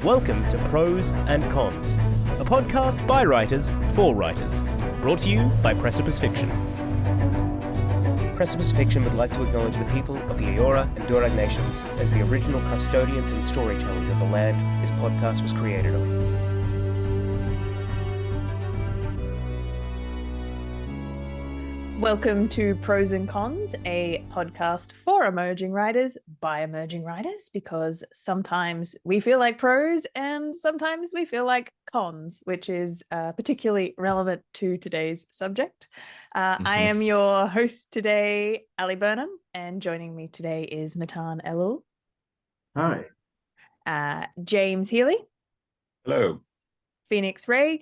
Welcome to Prose and Cons, a podcast by writers for writers, brought to you by Precipice Fiction. Precipice Fiction would like to acknowledge the people of the Eora and Durag nations as the original custodians and storytellers of the land this podcast was created on. Welcome to Prose and Cons, a podcast for emerging writers by emerging writers, because sometimes we feel like prose and sometimes we feel like cons, which is particularly relevant to today's subject. I am your host today, Burnham, and joining me today is Matan, Elul. Hi. James Healy. Hello. Phoenix Raig.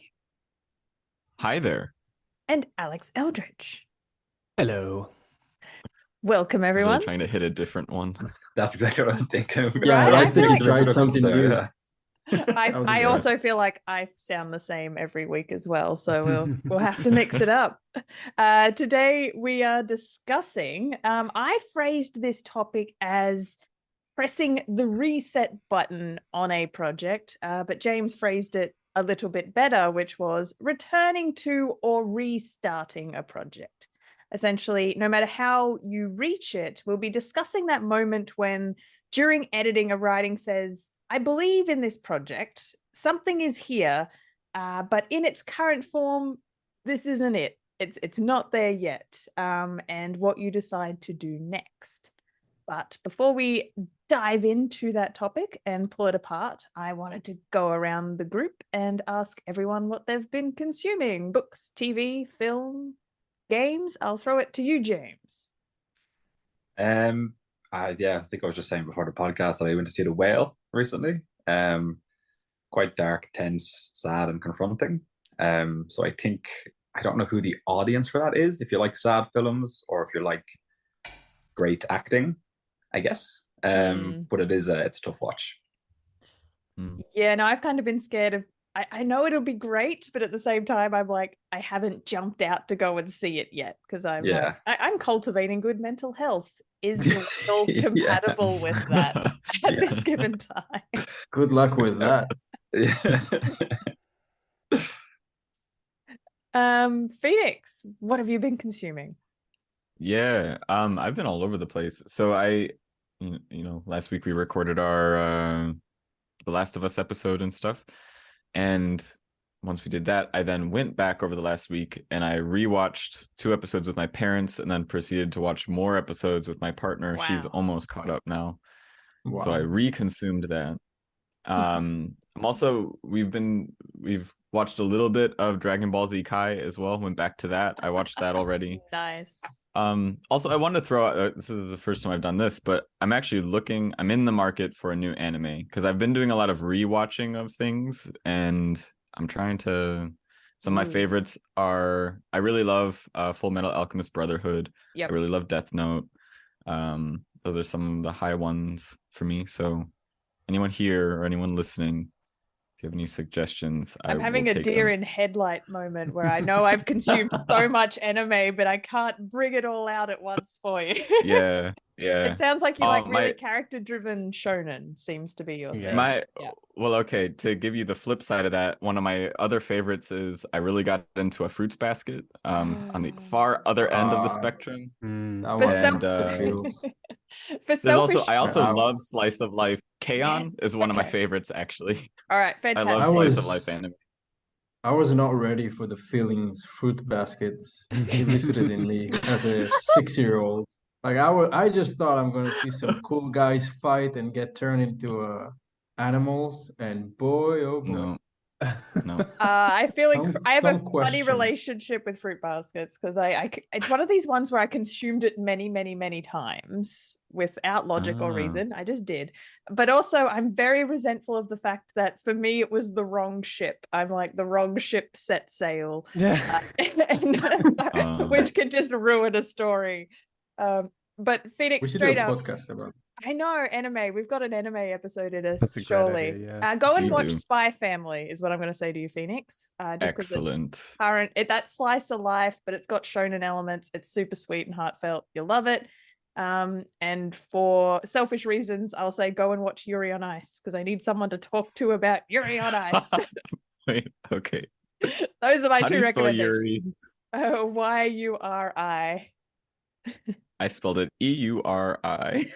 Hi there. And Alex Eldridge. Hello. Welcome, everyone. Really trying to hit a different one. That's exactly what I was thinking. Yeah, I I feel like tried something new. I also feel like I sound the same every week as well, so we'll have to mix it up. Today we are discussing. I phrased this topic as pressing the reset button on a project, but James phrased it a little bit better, which was returning to or restarting a project. Essentially, no matter how you reach it, we'll be discussing that moment when, during editing, a writing says, I believe in this project, something is here, but in its current form, this isn't it. It's not there yet, and what you decide to do next. But before we dive into that topic and pull it apart, I wanted to go around the group and ask everyone what they've been consuming. Books, TV, film, games. I'll throw it to you, James. I think I was just saying before the podcast that I went to see The Whale recently. Quite dark, tense, sad, and confronting. So I don't know who the audience for that is, if you like sad films or if you like great acting, I guess. But it's a tough watch. Yeah, no, I've kind of been scared of. I know it'll be great, but at the same time, I'm like, I haven't jumped out to go and see it yet because I'm I'm cultivating good mental health. Is your soul compatible with that at this given time? Good luck with that. Phoenix, what have you been consuming? Yeah, I've been all over the place. So last week we recorded our The Last of Us episode and stuff. And once we did that, I then went back over the last week and I rewatched 2 episodes with my parents and then proceeded to watch more episodes with my partner. Wow. She's almost caught up now. Wow. So I reconsumed that. We've watched a little bit of Dragon Ball Z Kai as well. Went back to that. I watched that already. Nice. Also, I wanted to throw out, this is the first time I've done this, but I'm in the market for a new anime because I've been doing a lot of rewatching of things and I'm trying to, some of my favorites are, I really love Full Metal Alchemist Brotherhood. Yep. I really love Death Note. Those are some of the high ones for me. So anyone here or anyone listening, if you have any suggestions, I'm having a deer in headlight moment where I know I've consumed so much anime, but I can't bring it all out at once for you. Yeah. It sounds like you like really character-driven shonen seems to be your thing. Well, okay, to give you the flip side of that, one of my other favorites is I really got into a fruits basket on the far other end of the spectrum. I also love Slice of Life. K-On! Is one of my favorites, actually. All right, fantastic. I love Slice of Life anime. I was not ready for the feelings fruit baskets elicited in me as a 6-year-old. Like I just thought I'm gonna see some cool guys fight and get turned into animals, and boy, oh boy. No. I feel like I have a funny relationship with fruit baskets because it's one of these ones where I consumed it many, many, many times without logic or reason. I just did. But also I'm very resentful of the fact that for me it was the wrong ship. I'm like, the wrong ship set sail. Yeah. Which can just ruin a story. But Phoenix, we should straight do a up. podcast about it. I know, anime. We've got an anime episode in us, That's a great surely. idea, yeah. Go and watch Spy Family is what I'm going to say to you, Phoenix. Excellent. It's that slice of life, but it's got shonen elements. It's super sweet and heartfelt. You'll love it. And for selfish reasons, I'll say go and watch Yuri on Ice because I need someone to talk to about Yuri on Ice. Wait, okay. Those are my How do two you spell recommendations. Yuri? Yuri. I spelled it Euri.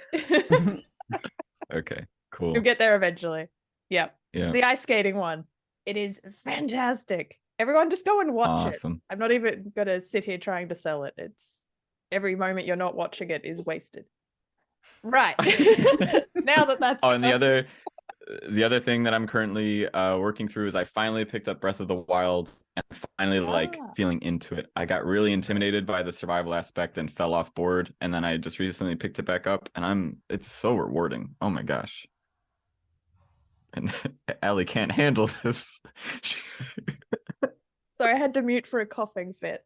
Okay, cool. You'll get there eventually. Yep. Yeah. It's the ice skating one. It is fantastic. Everyone just go and watch it. Awesome. I'm not even gonna sit here trying to sell it. It's every moment you're not watching it is wasted. Right. Now that's and the other thing that I'm currently working through is I finally picked up Breath of the Wild and finally like feeling into it. I got really intimidated by the survival aspect and fell off board, and then I just recently picked it back up, and it's so rewarding. Oh my gosh. And Allie can't handle this. Sorry, I had to mute for a coughing fit.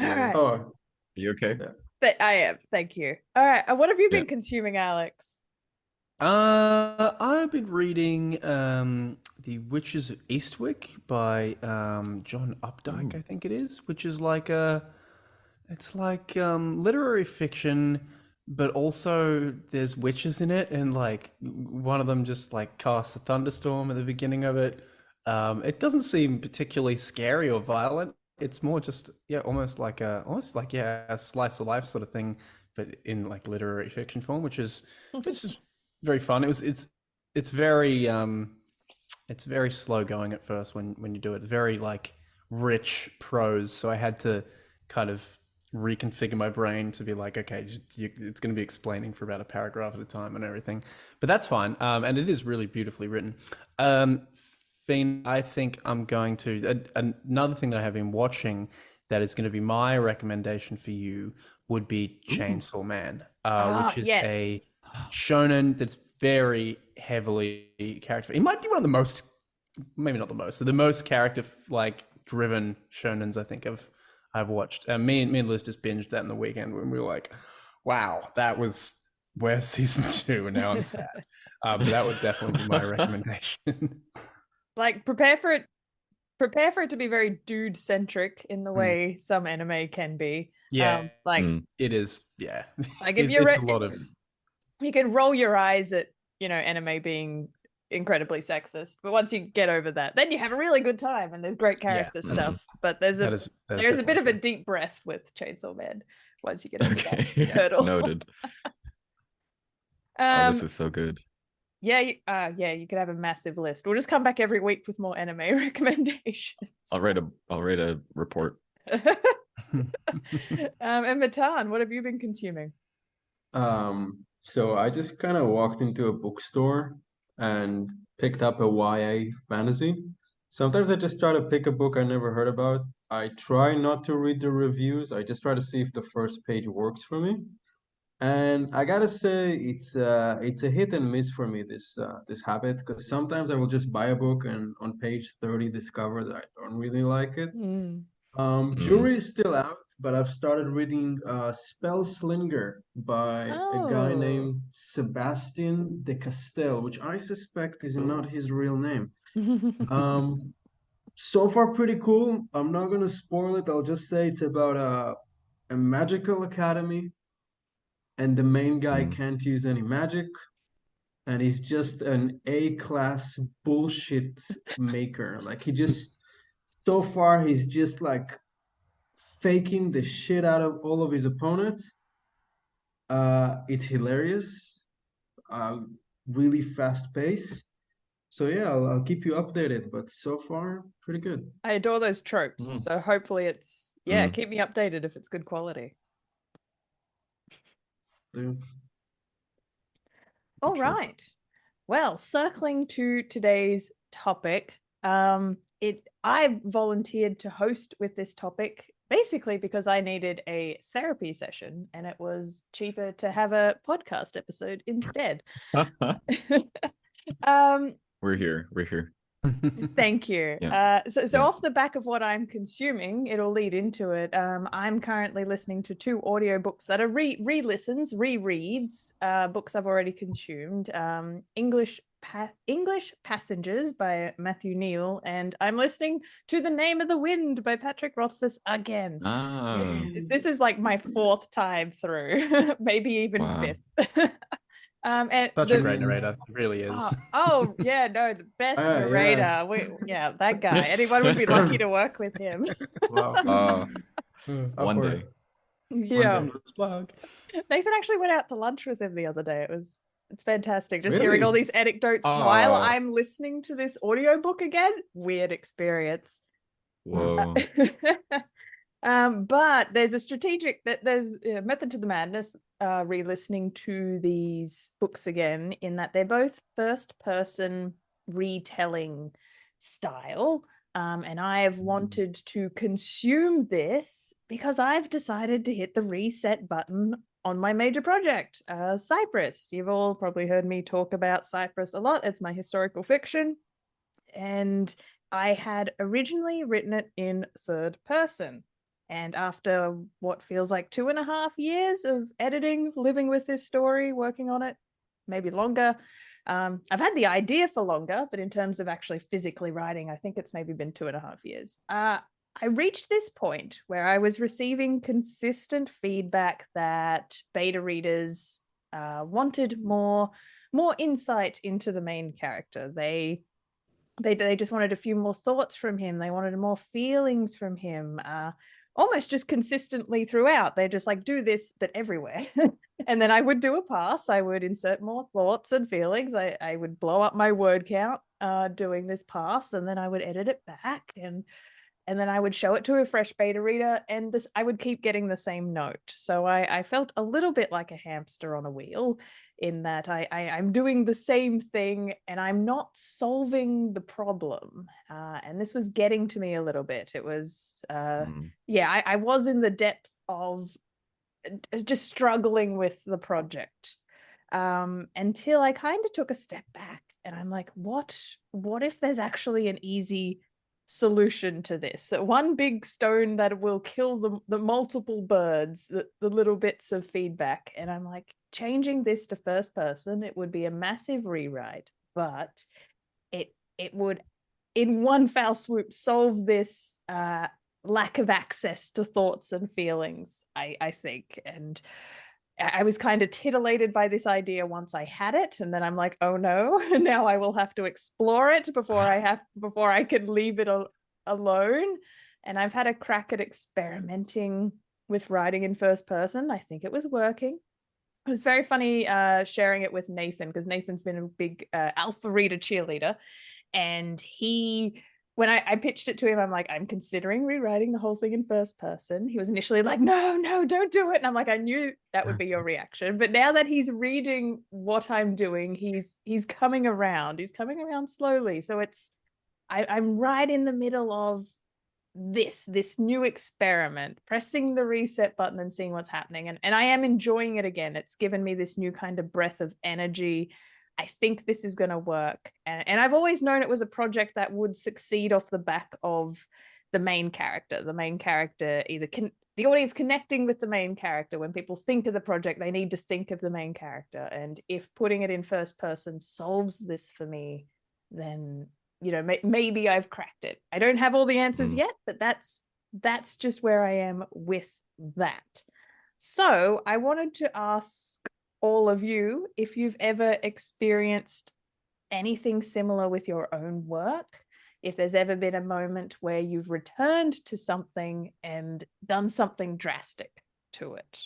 All right. Oh, Are you okay? But I am. Thank you. All right. What have you been consuming, Alex? I've been reading The Witches of Eastwick by John Updike, I think it is, which is like literary fiction, but also there's witches in it, and like one of them just like casts a thunderstorm at the beginning of it. It doesn't seem particularly scary or violent. It's more just almost like a slice of life sort of thing, but in like literary fiction form, which is very fun. It's very slow going at first when you do it. It's very like rich prose, so I had to kind of reconfigure my brain to be like, okay, it's going to be explaining for about a paragraph at a time and everything, but that's fine. And it is really beautifully written. Fiend, I think I'm going to another thing that I have been watching that is going to be my recommendation for you would be Chainsaw Man, which is a shonen that's very heavily character. It might be one of the most, maybe not the most, so the most character like driven shonens I think I've watched. Me and Liz just binged that in the weekend when we were like, wow, where's season 2? And now I'm sad. But that would definitely be my recommendation. Like prepare for it to be very dude centric in the way some anime can be. It is. Yeah, like if it's a lot of. You can roll your eyes at anime being incredibly sexist, but once you get over that, then you have a really good time and there's great character stuff. But there's a bit of a deep breath with Chainsaw Man once you get over that hurdle. Noted. This is so good. You could have a massive list. We'll just come back every week with more anime recommendations. I'll write a report. And Matan, what have you been consuming? So I just kind of walked into a bookstore and picked up a YA fantasy. Sometimes I just try to pick a book I never heard about. I try not to read the reviews. I just try to see if the first page works for me. And I gotta say, it's a hit and miss for me, this habit, because sometimes I will just buy a book and on page 30 discover that I don't really like it. Jury is still out, but I've started reading Spellslinger by a guy named Sebastian de Castel, which I suspect is not his real name. So far pretty cool. I'm not gonna spoil it. I'll just say it's about a magical academy, and the main guy can't use any magic, and he's just an A-class bullshit maker. Like so far he's just like faking the shit out of all of his opponents. It's hilarious, really fast pace. So yeah, I'll keep you updated, but so far pretty good. I adore those tropes, so hopefully it's keep me updated if it's good quality. All right. Well, circling to today's topic, I volunteered to host with this topic basically because I needed a therapy session and it was cheaper to have a podcast episode instead. We're here. Thank you. Yeah. So Yeah. off the back of what I'm consuming, it'll lead into it. I'm currently listening to 2 audiobooks that are re-listens, rereads, books I've already consumed. English Passengers by Matthew Neal, and I'm listening to The Name of the Wind by Patrick Rothfuss again. This is like my 4th time through, maybe even Wow. 5th. And Such a great narrator, he really is. Oh yeah, no, the best narrator. That guy. Anyone would be lucky to work with him. Wow. One day. Yeah. Plug. Nathan actually went out to lunch with him the other day. It's fantastic. Just Really? hearing all these anecdotes while I'm listening to this audiobook again. Weird experience. Whoa. But there's a strategic there's a method to the madness re-listening to these books again, in that they're both first person retelling style, and I have wanted to consume this because I've decided to hit the reset button on my major project, Cypress. You've all probably heard me talk about Cypress a lot. It's my historical fiction, and I had originally written it in 3rd person. And after what feels like 2.5 years of editing, living with this story, working on it, maybe longer. I've had the idea for longer, but in terms of actually physically writing, I think it's maybe been 2.5 years. I reached this point where I was receiving consistent feedback that beta readers wanted more insight into the main character. They just wanted a few more thoughts from him. They wanted more feelings from him. Almost just consistently throughout. They're just like, do this, but everywhere. And then I would do a pass. I would insert more thoughts and feelings. I would blow up my word count doing this pass, and then I would edit it back, and then I would show it to a fresh beta reader, and I would keep getting the same note. So I felt a little bit like a hamster on a wheel, in that I'm doing the same thing and I'm not solving the problem. And this was getting to me a little bit. It was, I was in the depth of just struggling with the project, until I kind of took a step back, and I'm like, what if there's actually an easy solution to this? One big stone that will kill the multiple birds, the little bits of feedback. And I'm like, changing this to first person, it would be a massive rewrite, but it would in one foul swoop solve this lack of access to thoughts and feelings, I think. And I was kind of titillated by this idea once I had it, and then I'm like, oh no, now I will have to explore it before I can leave it alone. And I've had a crack at experimenting with writing in first person. I think it was working. It was very funny sharing it with Nathan, because Nathan's been a big alpha reader cheerleader, and when I pitched it to him, I'm like, I'm considering rewriting the whole thing in first person. He was initially like, no, don't do it. And I'm like, I knew that would be your reaction. But now that he's reading what I'm doing, he's coming around. He's coming around slowly. So I'm right in the middle of this new experiment, pressing the reset button and seeing what's happening. And I am enjoying it again. It's given me this new kind of breath of energy. I think this is going to work. And I've always known it was a project that would succeed off the back of the main character. The main character, the audience connecting with the main character. When people think of the project, they need to think of the main character. And if putting it in first person solves this for me, then, maybe I've cracked it. I don't have all the answers yet, but that's just where I am with that. So I wanted to ask all of you if you've ever experienced anything similar with your own work, if there's ever been a moment where you've returned to something and done something drastic to it.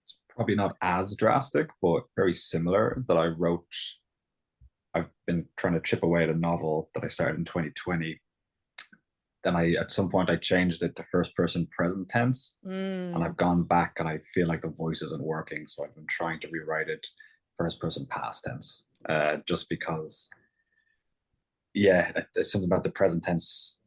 It's probably not as drastic, but very similar. I've been trying to chip away at a novel that I started in 2020. Then at some point I changed it to first person present tense, and I've gone back and I feel like the voice isn't working. So I've been trying to rewrite it first person past tense, just because, there's something about the present tense.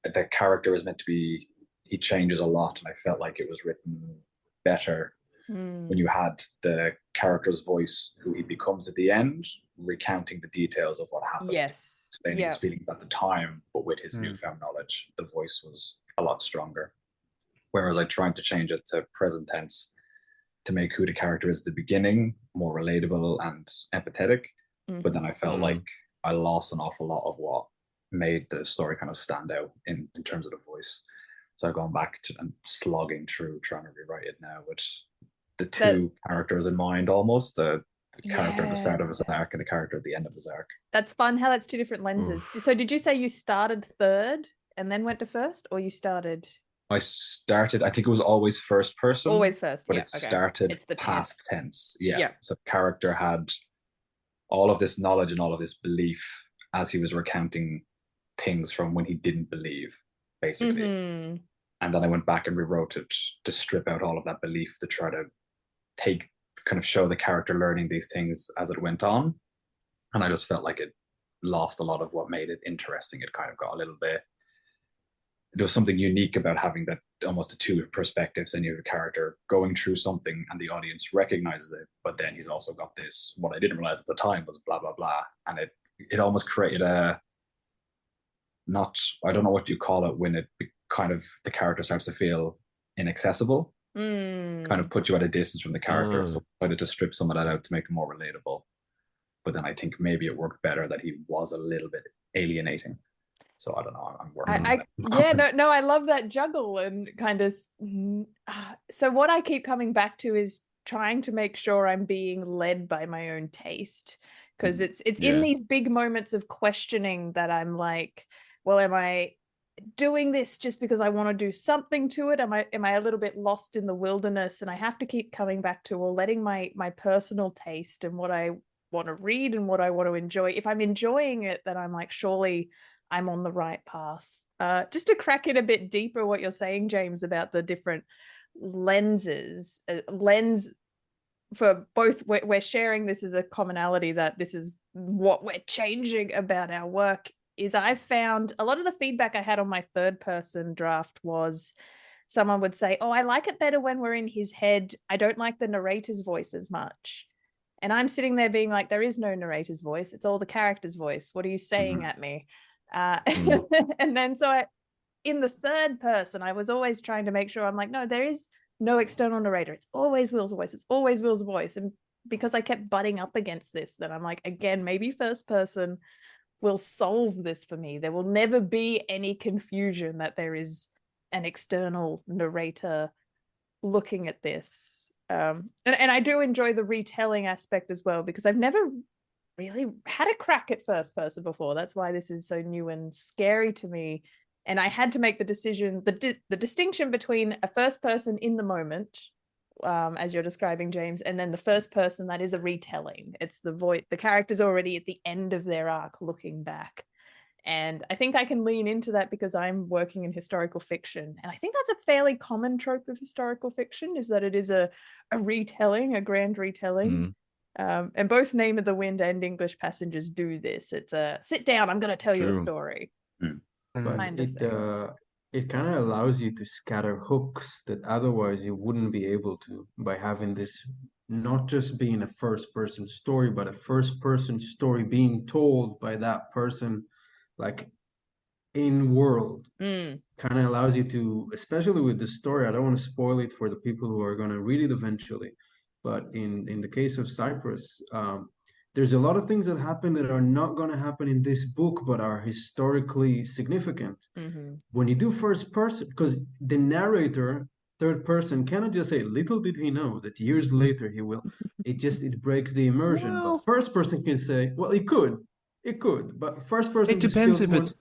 The character is meant to be, he changes a lot, and I felt like it was written better when you had the character's voice, who he becomes at the end, recounting the details of what happened, Yes. explaining his feelings at the time, but with his newfound knowledge, the voice was a lot stronger. Whereas I tried to change it to present tense to make who the character is at the beginning more relatable and empathetic. But then I felt like I lost an awful lot of what made the story kind of stand out in terms of the voice. So I've gone back to and slogging through trying to rewrite it now with the two characters in mind almost. The character at the start of his arc and the character at the end of his arc. That's fun how that's two different lenses. So did you say you started third and then went to first, or you started? I think it was always first person. Always first, but it started it's the past tense. Yeah. So the character had all of this knowledge and all of this belief as he was recounting things from when he didn't believe, basically. And then I went back and rewrote it to strip out all of that belief, to try to show the character learning these things as it went on. And I just felt like it lost a lot of what made it interesting. It kind of got a little bit, there was something unique about having that almost the two perspectives, and you have a character going through something and the audience recognizes it, but then he's also got this, what I didn't realize at the time was blah, blah, blah. And it almost created I don't know what you call it, when it kind of, the character starts to feel inaccessible, kind of put you at a distance from the character. So I decided to strip some of that out to make it more relatable. But then I think maybe it worked better that he was a little bit alienating. So I don't know. I'm working on that. I love that juggle and kind of. So what I keep coming back to is trying to make sure I'm being led by my own taste, because it's in these big moments of questioning that I'm like, well, am I doing this just because I want to do something to it? Am I a little bit lost in the wilderness? And I have to keep coming back to, well, letting my personal taste and what I want to read and what I want to enjoy. If I'm enjoying it, then I'm like, surely I'm on the right path. Just to crack it a bit deeper, what you're saying, James, about the different lenses, lens for both, we're sharing this as a commonality, that this is what we're changing about our work, is I found a lot of the feedback I had on my third person draft was someone would say, oh, I like it better when we're in his head. I don't like the narrator's voice as much. And I'm sitting there being like, there is no narrator's voice. It's all the character's voice. What are you saying at me? And then in the third person, I was always trying to make sure, I'm like, no, there is no external narrator. It's always Will's voice. It's always Will's voice. And because I kept butting up against this, then I'm like, again, maybe first person will solve this for me. There will never be any confusion that there is an external narrator looking at this. And I do enjoy the retelling aspect as well, because I've never really had a crack at first person before. That's why this is so new and scary to me. And I had to make the decision, the distinction between a first person in the moment, as you're describing, James, and then the first person that is a retelling. It's the voice, the character's already at the end of their arc looking back. And I think I can lean into that because I'm working in historical fiction. And I think that's a fairly common trope of historical fiction, is that it is a retelling, a grand retelling. And both Name of the Wind and English Passengers do this. It's a sit down, I'm going to tell you a story. But it kind of allows you to scatter hooks that otherwise you wouldn't be able to, by having this not just being a first person story, but a first person story being told by that person, like in world. Kind of allows you to, especially with the story, I don't want to spoil it for the people who are going to read it eventually, but in the case of Cyprus, there's a lot of things that happen that are not going to happen in this book, but are historically significant. When you do first person, because the narrator, third person, cannot just say, little did he know that years later he will. It breaks the immersion. Well, but first person can say, well, it could, but first person. It depends if it's.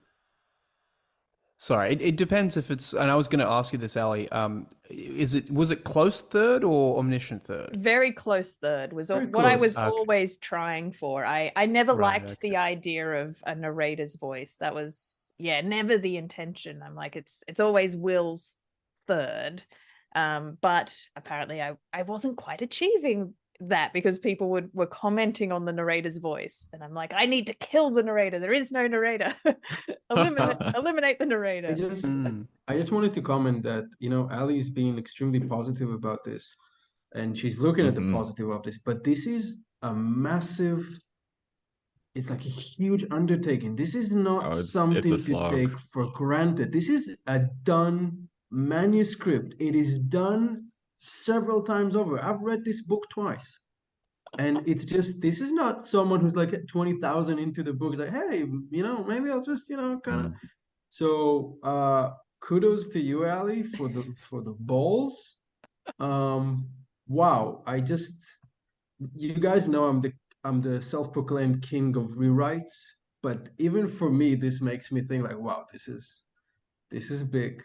Sorry, it depends if it's, and I was going to ask you this, Ali. Was it close third or omniscient third? Very close third was what I was always trying for. I never liked the idea of a narrator's voice. That was never the intention. I'm like, it's always Will's third, but apparently I wasn't quite achieving that, because people were commenting on the narrator's voice, and I'm like, I need to kill the narrator. There is no narrator. eliminate the narrator. I just wanted to comment that, Ali's being extremely positive about this, and she's looking at the positive of this, but this is a massive it's like a huge undertaking. This is not Oh, it's a something to slog. take for granted. This is a done manuscript. It is done several times over. I've read this book twice. And it's just, this is not someone who's like 20,000 into the book. It's like, hey, maybe I'll just, kind of. Mm. So kudos to you, Ali, for the balls. Wow. You guys know I'm the self-proclaimed king of rewrites, but even for me, this makes me think like, wow, this is big.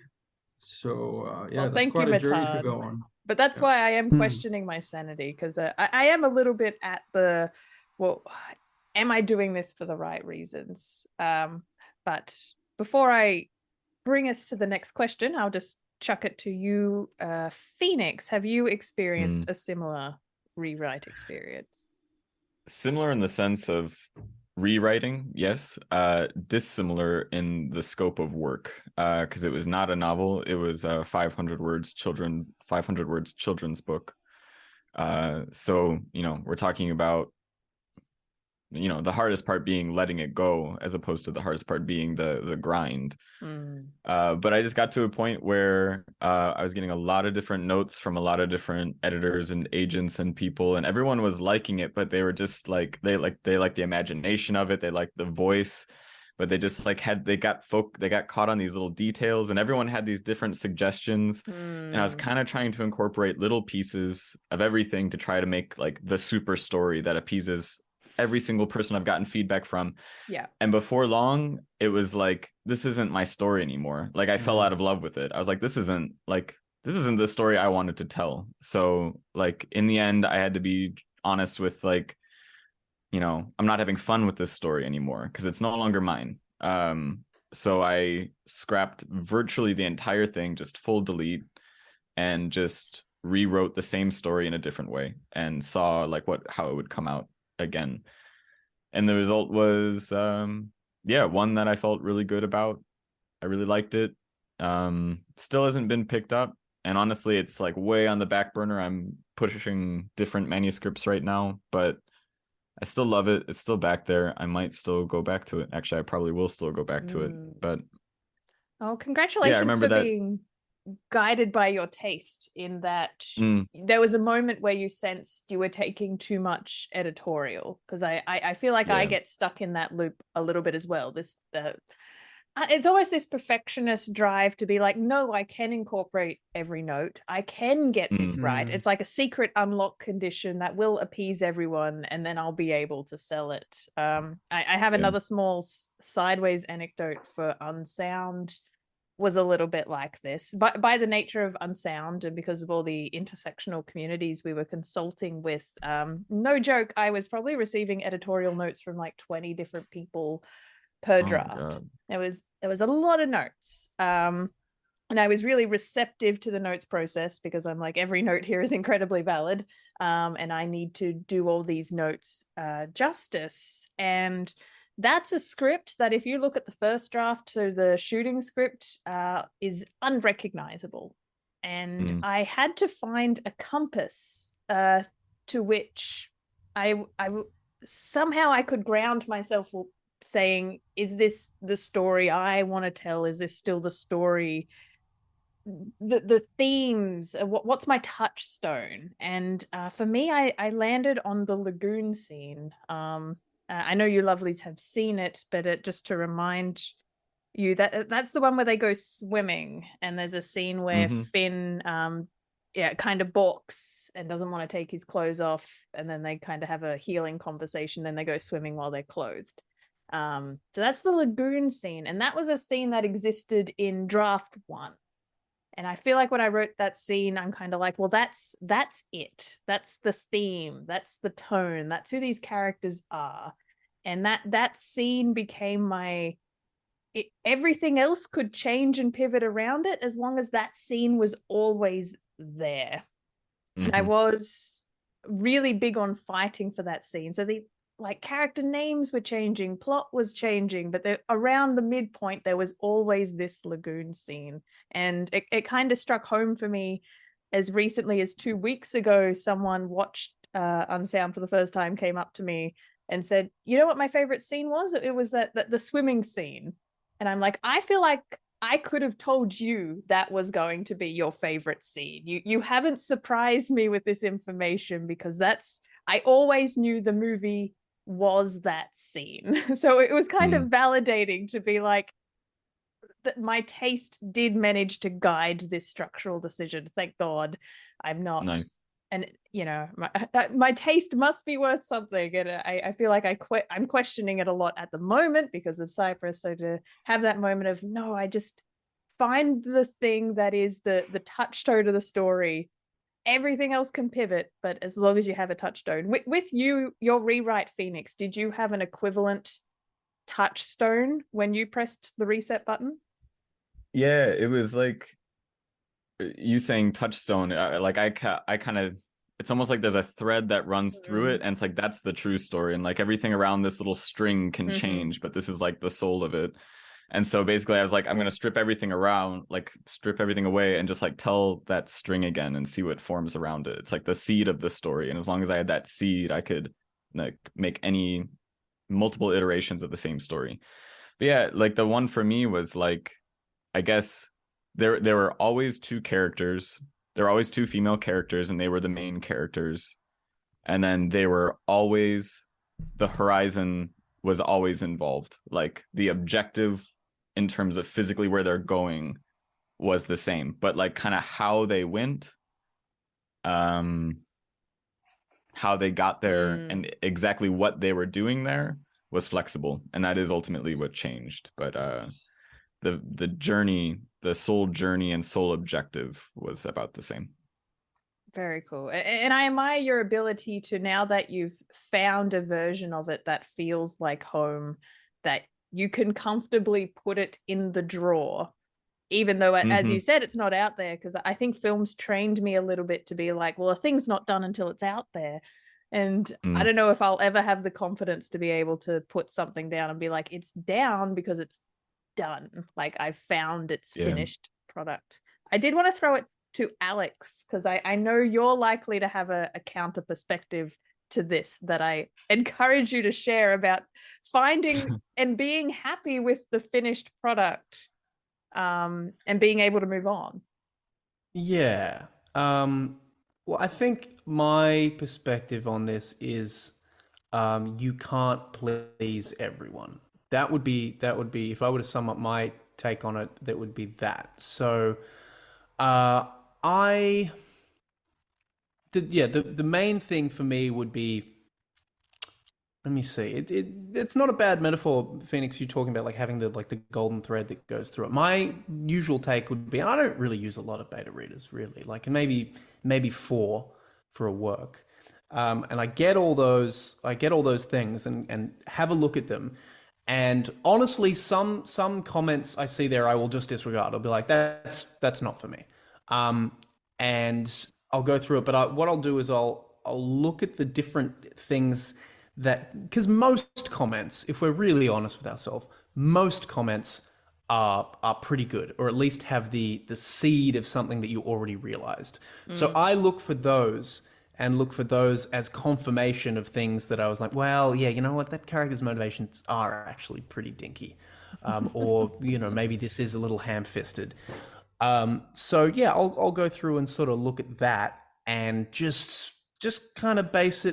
So Well, that's thank you, quite a journey to Matan. go on. But that's Yeah. why I am questioning my sanity, because I am a little bit at the, well, am I doing this for the right reasons? But before I bring us to the next question, I'll just chuck it to you, Phoenix. Have you experienced a similar rewrite experience? Similar in the sense of rewriting, yes. Dissimilar in the scope of work, because it was not a novel. It was a 500 words children's book. So we're talking about the hardest part being letting it go, as opposed to the hardest part being the grind. But I just got to a point where I was getting a lot of different notes from a lot of different editors and agents and people, and everyone was liking it, but they were just like, they liked the imagination of it, they liked the voice, but they just like they got caught on these little details, and everyone had these different suggestions. And I was kind of trying to incorporate little pieces of everything to try to make like the super story that appeases every single person I've gotten feedback from. Yeah. And before long, it was like, this isn't my story anymore. Like I fell out of love with it. I was like, this isn't the story I wanted to tell. So like in the end, I had to be honest with like, I'm not having fun with this story anymore because it's no longer mine. So I scrapped virtually the entire thing, just full delete, and just rewrote the same story in a different way and saw like how it would come out again. And the result was one that I felt really good about. I really liked it. Still hasn't been picked up, and honestly it's like way on the back burner. I'm pushing different manuscripts right now, but I still love it. It's still back there. I might still go back to it. Actually, I probably will still go back to it. But congratulations for being guided by your taste, in that there was a moment where you sensed you were taking too much editorial, because I feel like I get stuck in that loop a little bit as well. It's almost this perfectionist drive to be like, no, I can incorporate every note, I can get this right. It's like a secret unlock condition that will appease everyone, and then I'll be able to sell it. I have another small sideways anecdote for Unsound. Was a little bit like this, but by the nature of Unsound and because of all the intersectional communities we were consulting with, no joke, I was probably receiving editorial notes from like 20 different people per draft. There was a lot of notes, and I was really receptive to the notes process, because I'm like, every note here is incredibly valid, and I need to do all these notes justice. And that's a script that if you look at the first draft, so the shooting script, is unrecognizable. And I had to find a compass to which I somehow I could ground myself saying, is this the story I want to tell? Is this still the story? The themes, what's my touchstone? And for me, I landed on the lagoon scene. I know you lovelies have seen it, but just to remind you, that's the one where they go swimming, and there's a scene where Finn kind of balks and doesn't want to take his clothes off, and then they kind of have a healing conversation, then they go swimming while they're clothed. So that's the lagoon scene, and that was a scene that existed in draft 1. And I feel like when I wrote that scene, I'm kind of like, well, that's it. That's the theme. That's the tone. That's who these characters are. And that scene became everything else could change and pivot around it as long as that scene was always there. And I was really big on fighting for that scene. So the character names were changing, plot was changing, but around the midpoint there was always this lagoon scene. And it kind of struck home for me as recently as 2 weeks ago. Someone watched Unsound for the first time, came up to me and said, you know what my favorite scene was? It was that the swimming scene. And I'm like, I feel like I could have told you that was going to be your favorite scene. You haven't surprised me with this information, because I always knew the movie was that scene. So it was kind of validating to be like, that my taste did manage to guide this structural decision. Thank God I'm not. Nice. And my taste must be worth something, and I feel like I'm questioning it a lot at the moment because of Cypress. So to have that moment of, no, I just find the thing that is the touchstone of the story. Everything else can pivot, but as long as you have a touchstone. With your rewrite Phoenix, did you have an equivalent touchstone when you pressed the reset button? Yeah, it was like you saying touchstone. Like I kind of, it's almost like there's a thread that runs through it, and it's like that's the true story, and like everything around this little string can change, but this is like the soul of it. And so basically I was like, I'm gonna strip everything away and just like tell that string again and see what forms around it. It's like the seed of the story, and as long as I had that seed, I could like make any multiple iterations of the same story. But yeah, like the one for me was like, I guess there were always two characters. There were always two female characters, and they were the main characters. And then they were always, the horizon was always involved. Like the objective in terms of physically where they're going was the same, but like kind of how they went, how they got there, and exactly what they were doing there was flexible. And that is ultimately what changed. But the journey, the soul journey and soul objective was about the same. Very cool. And I admire your ability to, now that you've found a version of it that feels like home, that you can comfortably put it in the drawer, even though, as you said, it's not out there. Because I think films trained me a little bit to be like, well, a thing's not done until it's out there. And I don't know if I'll ever have the confidence to be able to put something down and be like, it's down because it's done. Like I've found its finished product. I did want to throw it to Alex, because I know you're likely to have a counter perspective to this that I encourage you to share about finding and being happy with the finished product, and being able to move on. Yeah. Well, I think my perspective on this is you can't please everyone. That would be if I were to sum up my take on it, that would be that. So the main thing for me would be, let me see, it's not a bad metaphor, Phoenix, you talking about like having the golden thread that goes through it. My usual take would be, and I don't really use a lot of beta readers really, like maybe 4 for a work. And I get all those things and have a look at them. And honestly, some comments I see there, I will just disregard. I'll be like, that's not for me. And I'll go through it. But what I'll do is I'll look at the different things because most comments, if we're really honest with ourselves, most comments are pretty good, or at least have the seed of something that you already realized. So I look for those as confirmation of things that I was like, well, yeah, you know what, that character's motivations are actually pretty dinky. Or, maybe this is a little ham-fisted. So yeah, I'll go through and sort of look at that and just kind of base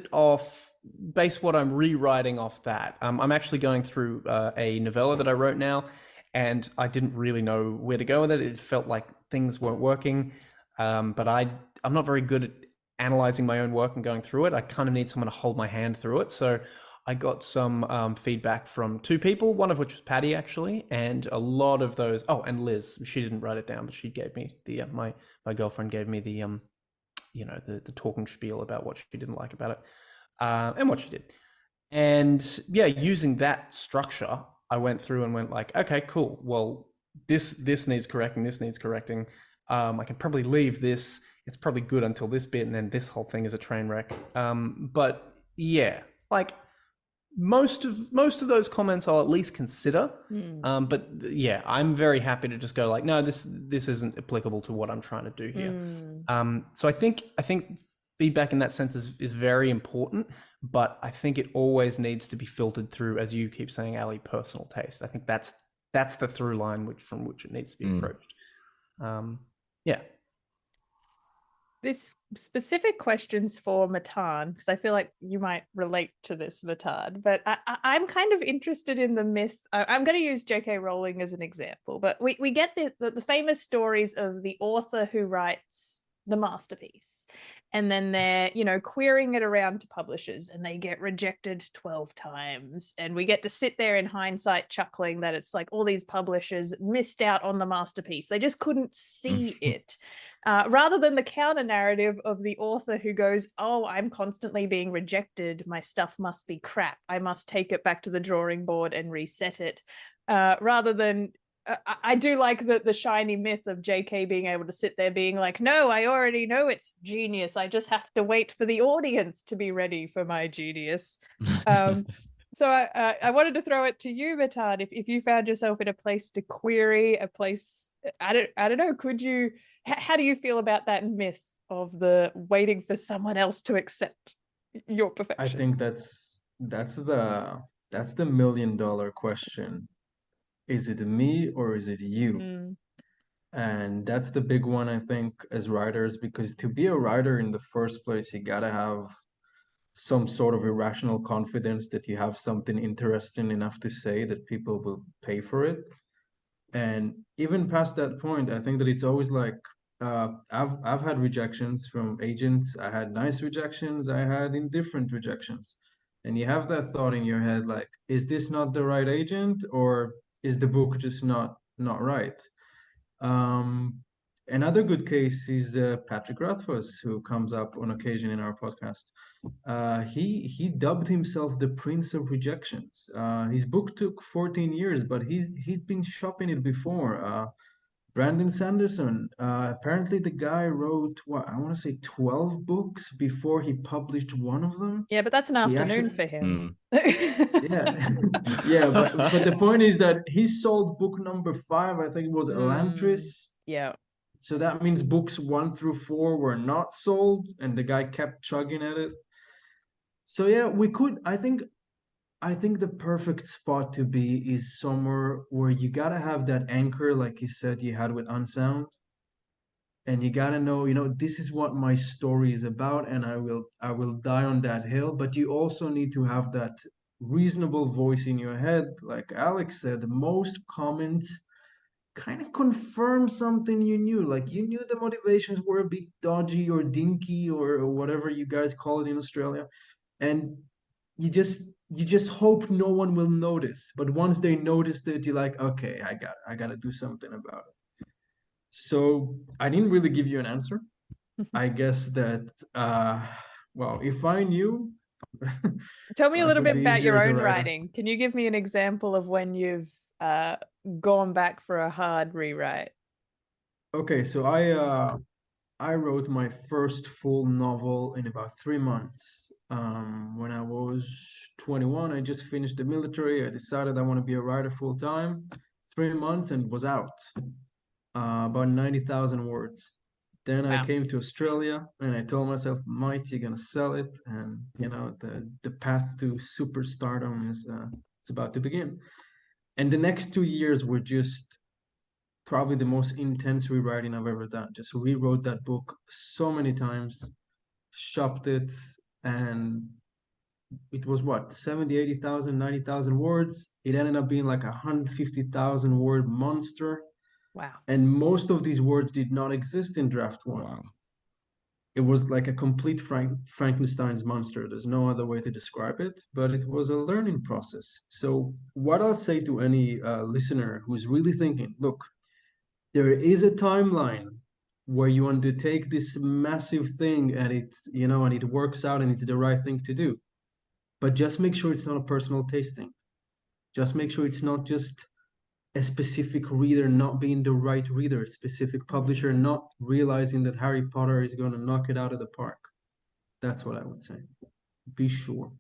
what I'm rewriting off that. I'm actually going through a novella that I wrote now, and I didn't really know where to go with it. It felt like things weren't working, but I'm not very good at analyzing my own work and going through it. I kind of need someone to hold my hand through it. So I got some feedback from 2 people, one of which was Paddy actually, and a lot of those. Oh, and Liz, she didn't write it down, but she gave me the my girlfriend gave me the the talking spiel about what she didn't like about it, and what she did. And yeah, using that structure, I went through and went like, okay, cool. Well, this needs correcting. This needs correcting. I can probably leave this. It's probably good until this bit, and then this whole thing is a train wreck. But yeah, like most of those comments I'll at least consider. But yeah, I'm very happy to just go like, no, this isn't applicable to what I'm trying to do here. So I think feedback in that sense is very important, but I think it always needs to be filtered through, as you keep saying, Ali, personal taste. I think that's the through line from which it needs to be approached. Yeah. This specific question's for Matan, because I feel like you might relate to this, Matan, but I'm kind of interested in the myth. I'm going to use J.K. Rowling as an example, but we get the famous stories of the author who writes the masterpiece, and then they're, querying it around to publishers, and they get rejected 12 times, and we get to sit there in hindsight chuckling that it's like all these publishers missed out on the masterpiece. They just couldn't see it. Rather than the counter narrative of the author who goes, oh, I'm constantly being rejected, my stuff must be crap, I must take it back to the drawing board and reset it. Rather than, I do like the shiny myth of JK being able to sit there being like, no, I already know it's genius, I just have to wait for the audience to be ready for my genius. So I wanted to throw it to you, Matan. If you found yourself in a place to query, a place, I don't know, could you, how do you feel about that myth of the waiting for someone else to accept your perfection? I think that's the $1,000,000 question. Is it me or is it you? And that's the big one, I think, as writers, because to be a writer in the first place, you gotta have some sort of irrational confidence that you have something interesting enough to say that people will pay for it. And even past that point, I think that it's always like, I've had rejections from agents. I had nice rejections. I had indifferent rejections. And you have that thought in your head, like, is this not the right agent, or is the book just not right? Another good case is Patrick Rothfuss, who comes up on occasion in our podcast. He dubbed himself the Prince of Rejections. His book took 14 years, but he'd been shopping it before. Brandon Sanderson, apparently the guy wrote, what, I want to say 12 books before he published one of them. Yeah, but that's an afternoon for him. Yeah. Yeah, but the point is that he sold book number 5, I think it was Elantris. Yeah. So that means books 1 through 4 were not sold, and the guy kept chugging at it. So yeah, I think the perfect spot to be is somewhere where you gotta have that anchor, like you said you had with Unsound, and you gotta know, this is what my story is about, and I will die on that hill. But you also need to have that reasonable voice in your head, like Alex said. Most comments kind of confirm something you knew. Like, you knew the motivations were a bit dodgy or dinky or whatever you guys call it in Australia, and you just hope no one will notice. But once they notice it, you're like, okay, I gotta do something about it. So I didn't really give you an answer. I guess that well, if I knew, tell me a little bit about your own writer. writing. Can you give me an example of when you've gone back for a hard rewrite? Okay, so I wrote my first full novel in about 3 months. When I was 21, I just finished the military. I decided I want to be a writer full time. 3 months and was out. About 90,000 words. Then I came to Australia and I told myself, Mate, you're gonna sell it, and the path to superstardom is it's about to begin. And the next 2 years were just probably the most intense rewriting I've ever done. Just rewrote that book so many times, shopped it, and it was what, 70, 80,000, 90,000 words. It ended up being like 150,000 word monster. Wow. And most of these words did not exist in draft 1. Wow. It was like a complete Frankenstein's monster. There's no other way to describe it, but it was a learning process. So what I'll say to any listener who's really thinking, look, there is a timeline where you undertake this massive thing, and and it works out and it's the right thing to do. But just make sure it's not a personal tasting. Just make sure it's not just a specific reader not being the right reader, a specific publisher not realizing that Harry Potter is going to knock it out of the park. That's what I would say. Be sure.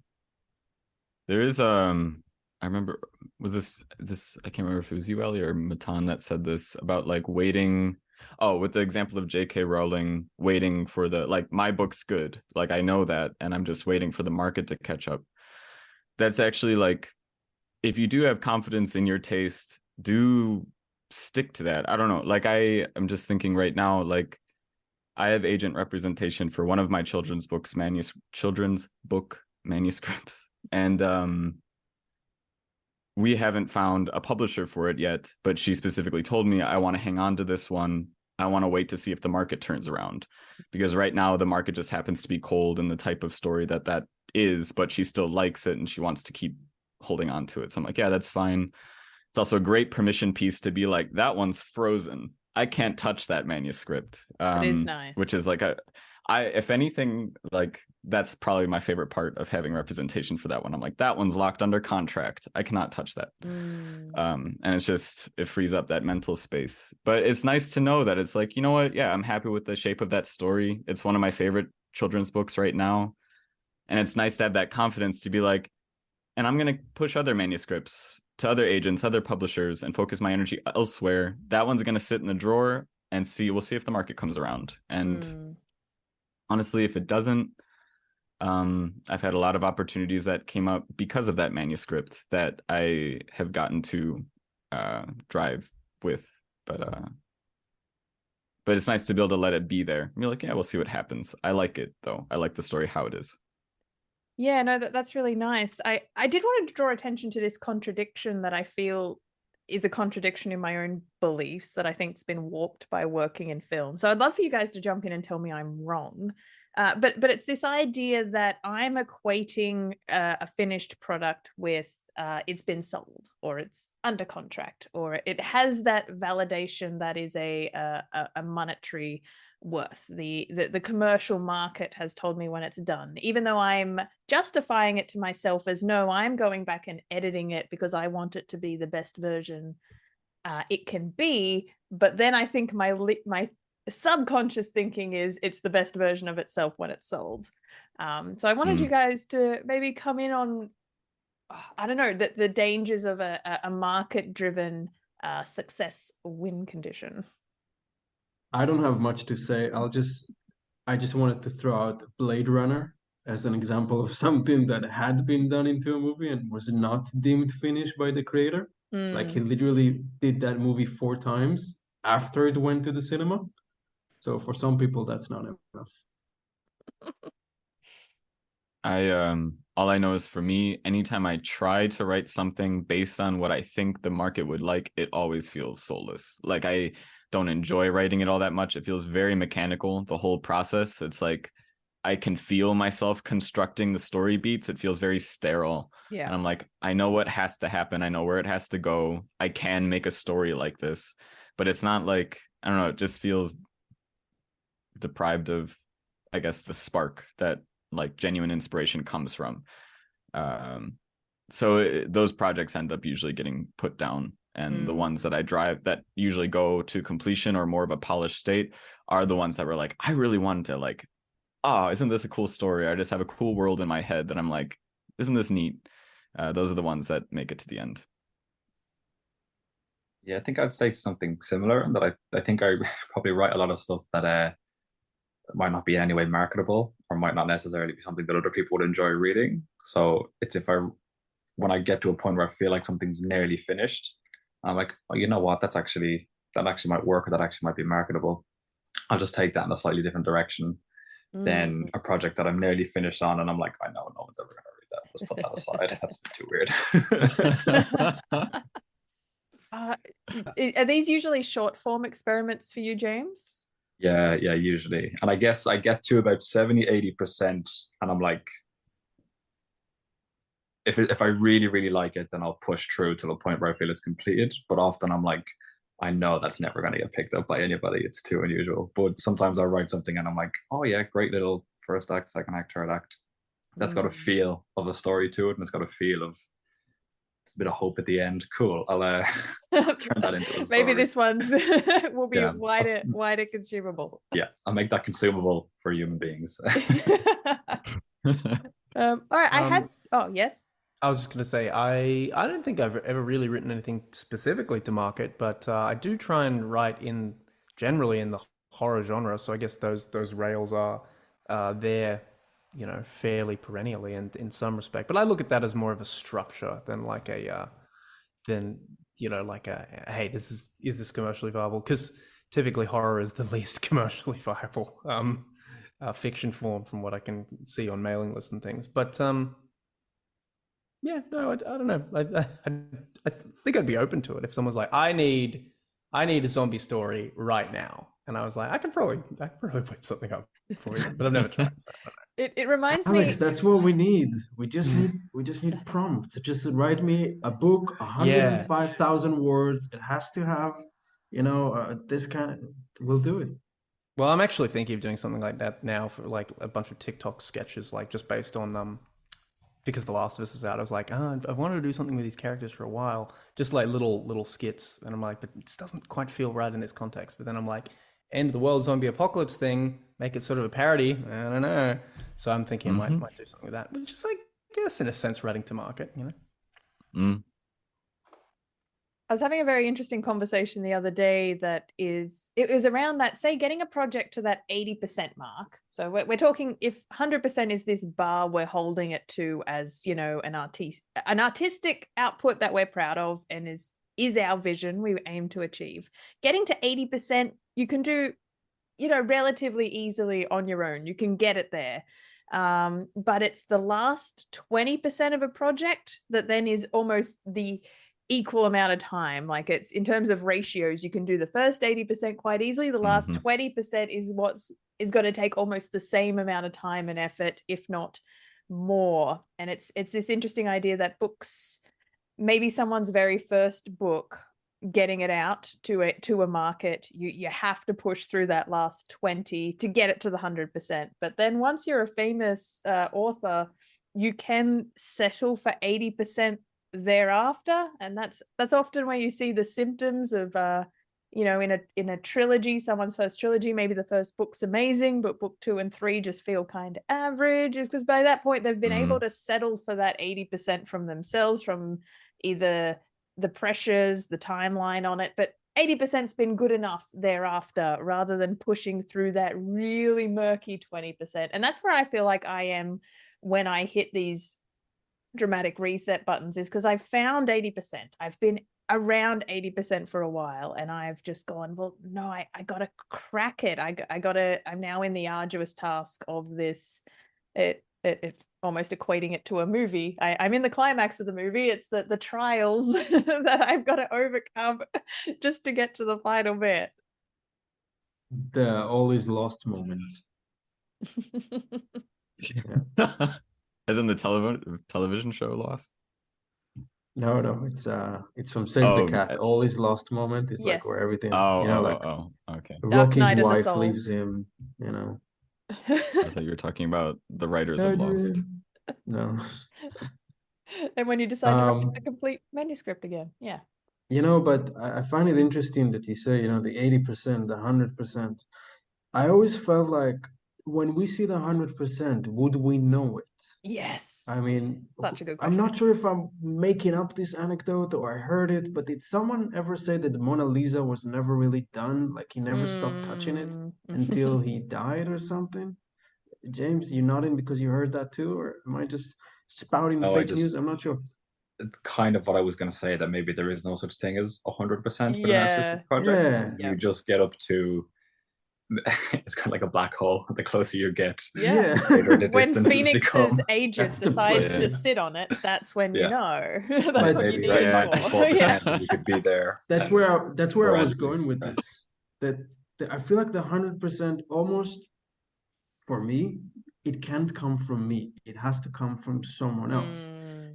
There is I remember, was this I can't remember if it was you, Ali, or Matan, that said this about like waiting. Oh, with the example of J.K. Rowling waiting for the, like, my book's good. Like, I know that, and I'm just waiting for the market to catch up. That's actually like, if you do have confidence in your taste, do stick to that. I don't know. Like, I'm just thinking right now, like, I have agent representation for one of my children's book manuscripts. And we haven't found a publisher for it yet, but she specifically told me, I want to hang on to this one. I want to wait to see if the market turns around, because right now the market just happens to be cold in the type of story that is, but she still likes it and she wants to keep holding on to it. So I'm like, yeah, that's fine. It's also a great permission piece to be like, that one's frozen. I can't touch that manuscript. It is nice. Which is like if anything, like, that's probably my favorite part of having representation for that one. I'm like, that one's locked under contract. I cannot touch that. And it's just, it frees up that mental space. But it's nice to know that it's like, you know what? Yeah, I'm happy with the shape of that story. It's one of my favorite children's books right now. And it's nice to have that confidence to be like, and I'm going to push other manuscripts to other agents, other publishers, and focus my energy elsewhere. That one's going to sit in the drawer and we'll see if the market comes around. And honestly, if it doesn't, I've had a lot of opportunities that came up because of that manuscript that I have gotten to drive with. But it's nice to be able to let it be there. You're like, yeah, we'll see what happens. I like it, though. I like the story how it is. Yeah, no, that's really nice. I did want to draw attention to this contradiction that I feel is a contradiction in my own beliefs that I think's been warped by working in film. So I'd love for you guys to jump in and tell me I'm wrong. But it's this idea that I'm equating a finished product with it's been sold, or it's under contract, or it has that validation that is a monetary worth. The commercial market has told me when it's done, even though I'm justifying it to myself as, no, I'm going back and editing it because I want it to be the best version it can be. But then I think my subconscious thinking is it's the best version of itself when it's sold. So I wanted you guys to maybe come in on, I don't know, the dangers of a market-driven success win condition. I don't have much to say. I just wanted to throw out Blade Runner as an example of something that had been done into a movie and was not deemed finished by the creator. Like, he literally did that movie 4 times after it went to the cinema. So for some people, that's not enough. All I know is, for me, anytime I try to write something based on what I think the market would like, it always feels soulless. Like, I don't enjoy writing it all that much. It feels very mechanical, the whole process. It's like I can feel myself constructing the story beats. It feels very sterile. Yeah. And I'm like, I know what has to happen. I know where it has to go. I can make a story like this. But it's not like, I don't know, it just feels deprived of, I guess, the spark that like genuine inspiration comes from. So those projects end up usually getting put down. And the ones that I drive that usually go to completion or more of a polished state are the ones that were like, I really wanted to, like, oh, isn't this a cool story? I just have a cool world in my head that I'm like, isn't this neat? Those are the ones that make it to the end. Yeah, I think I'd say something similar, that I think I probably write a lot of stuff that might not be in any way marketable, or might not necessarily be something that other people would enjoy reading. So it's when I get to a point where I feel like something's nearly finished, I'm like, oh, you know what? that actually might work, or that actually might be marketable. I'll just take that in a slightly different direction than a project that I'm nearly finished on, and I'm like, I know no one's ever going to read that. Just put that aside. That's too weird. Are these usually short form experiments for you, James? Yeah, usually. And I guess I get to about 70-80%, and I'm like, if I really, really like it, then I'll push through to the point where I feel it's completed. But often I'm like, I know that's never going to get picked up by anybody. It's too unusual. But sometimes I'll write something and I'm like, oh yeah, great little first act, second act, third act. That's got a feel of a story to it, and it's got a feel of, it's a bit of hope at the end. Cool. I'll turn that into a story. Maybe this one's will be wider consumable. Yeah, I'll make that consumable for human beings. All right, yes. I was just going to say, I don't think I've ever really written anything specifically to market, but I do try and write in generally in the horror genre. So I guess those rails are there, fairly perennially in some respect. But I look at that as more of a structure than like a like a hey, is this commercially viable? Because typically horror is the least commercially viable fiction form from what I can see on mailing lists and things. But yeah, no, I don't know. I think I'd be open to it if someone's like, I need a zombie story right now, and I was like, I could probably whip something up for you, but I've never tried. So I don't know. It reminds Alex, me. that's what we need. We just need prompts. Just write me a book, 105,000 words. It has to have, this kind. We'll do it. Well, I'm actually thinking of doing something like that now for like a bunch of TikTok sketches, like just based on because The Last of Us is out. I was like, I've wanted to do something with these characters for a while, just like little skits, and I'm like, but it just doesn't quite feel right in this context. But then I'm like, end of the world zombie apocalypse thing, make it sort of a parody. I don't know. So I'm thinking I might do something with that, which is like, I guess in a sense, writing to market, I was having a very interesting conversation the other day it was around that, say, getting a project to that 80% mark. So we're talking if 100% is this bar we're holding it to as, an artistic output that we're proud of and is our vision we aim to achieve. Getting to 80%, you can do, relatively easily on your own. You can get it there. But it's the last 20% of a project that then is almost the equal amount of time. Like, it's in terms of ratios, you can do the first 80% quite easily. The last 20% is going to take almost the same amount of time and effort, if not more. And it's this interesting idea that books, maybe someone's very first book, getting it out to a market, you have to push through that last 20 to get it to the 100%. But then once you're a famous author, you can settle for 80% thereafter, and that's often where you see the symptoms of in a trilogy, someone's first trilogy, maybe the first book's amazing, but book 2 and 3 just feel kind of average, is because by that point they've been able to settle for that 80% from themselves, from either the pressures, the timeline on it, but 80%'s been good enough thereafter, rather than pushing through that really murky 20%. And that's where I feel like I am when I hit these dramatic reset buttons, is because I've found 80%. I've been around 80% for a while, and I've just gone, well, no, I gotta crack it. I'm now in the arduous task of this. It almost equating it to a movie. I'm in the climax of the movie. It's the trials that I've got to overcome just to get to the final bit. The all is lost moment. As in the television show Lost? No, it's from Save the Cat. All is lost moment is like where everything, okay. Rocky's wife leaves him, I thought you were talking about the writers of Lost. No. And when you decide to write a complete manuscript again, yeah. But I find it interesting that you say, the 80%, the 100%. I always felt like when we see the 100%, would we know it? Yes. I mean, such a good question. I'm not sure if I'm making up this anecdote or I heard it, but did someone ever say that the Mona Lisa was never really done? Like he never stopped touching it until he died or something? James, you're nodding because you heard that too? Or am I just spouting fake news? I'm not sure. It's kind of what I was going to say, that maybe there is no such thing as 100% for an artistic project. You just get up to, it's kind of like a black hole. The closer you get, the when Phoenix's agent decides to sit on it, that's when you know. That's what you need it for. And you could be there. That's where I was going with this. That I feel like the 100% almost, for me, it can't come from me. It has to come from someone else.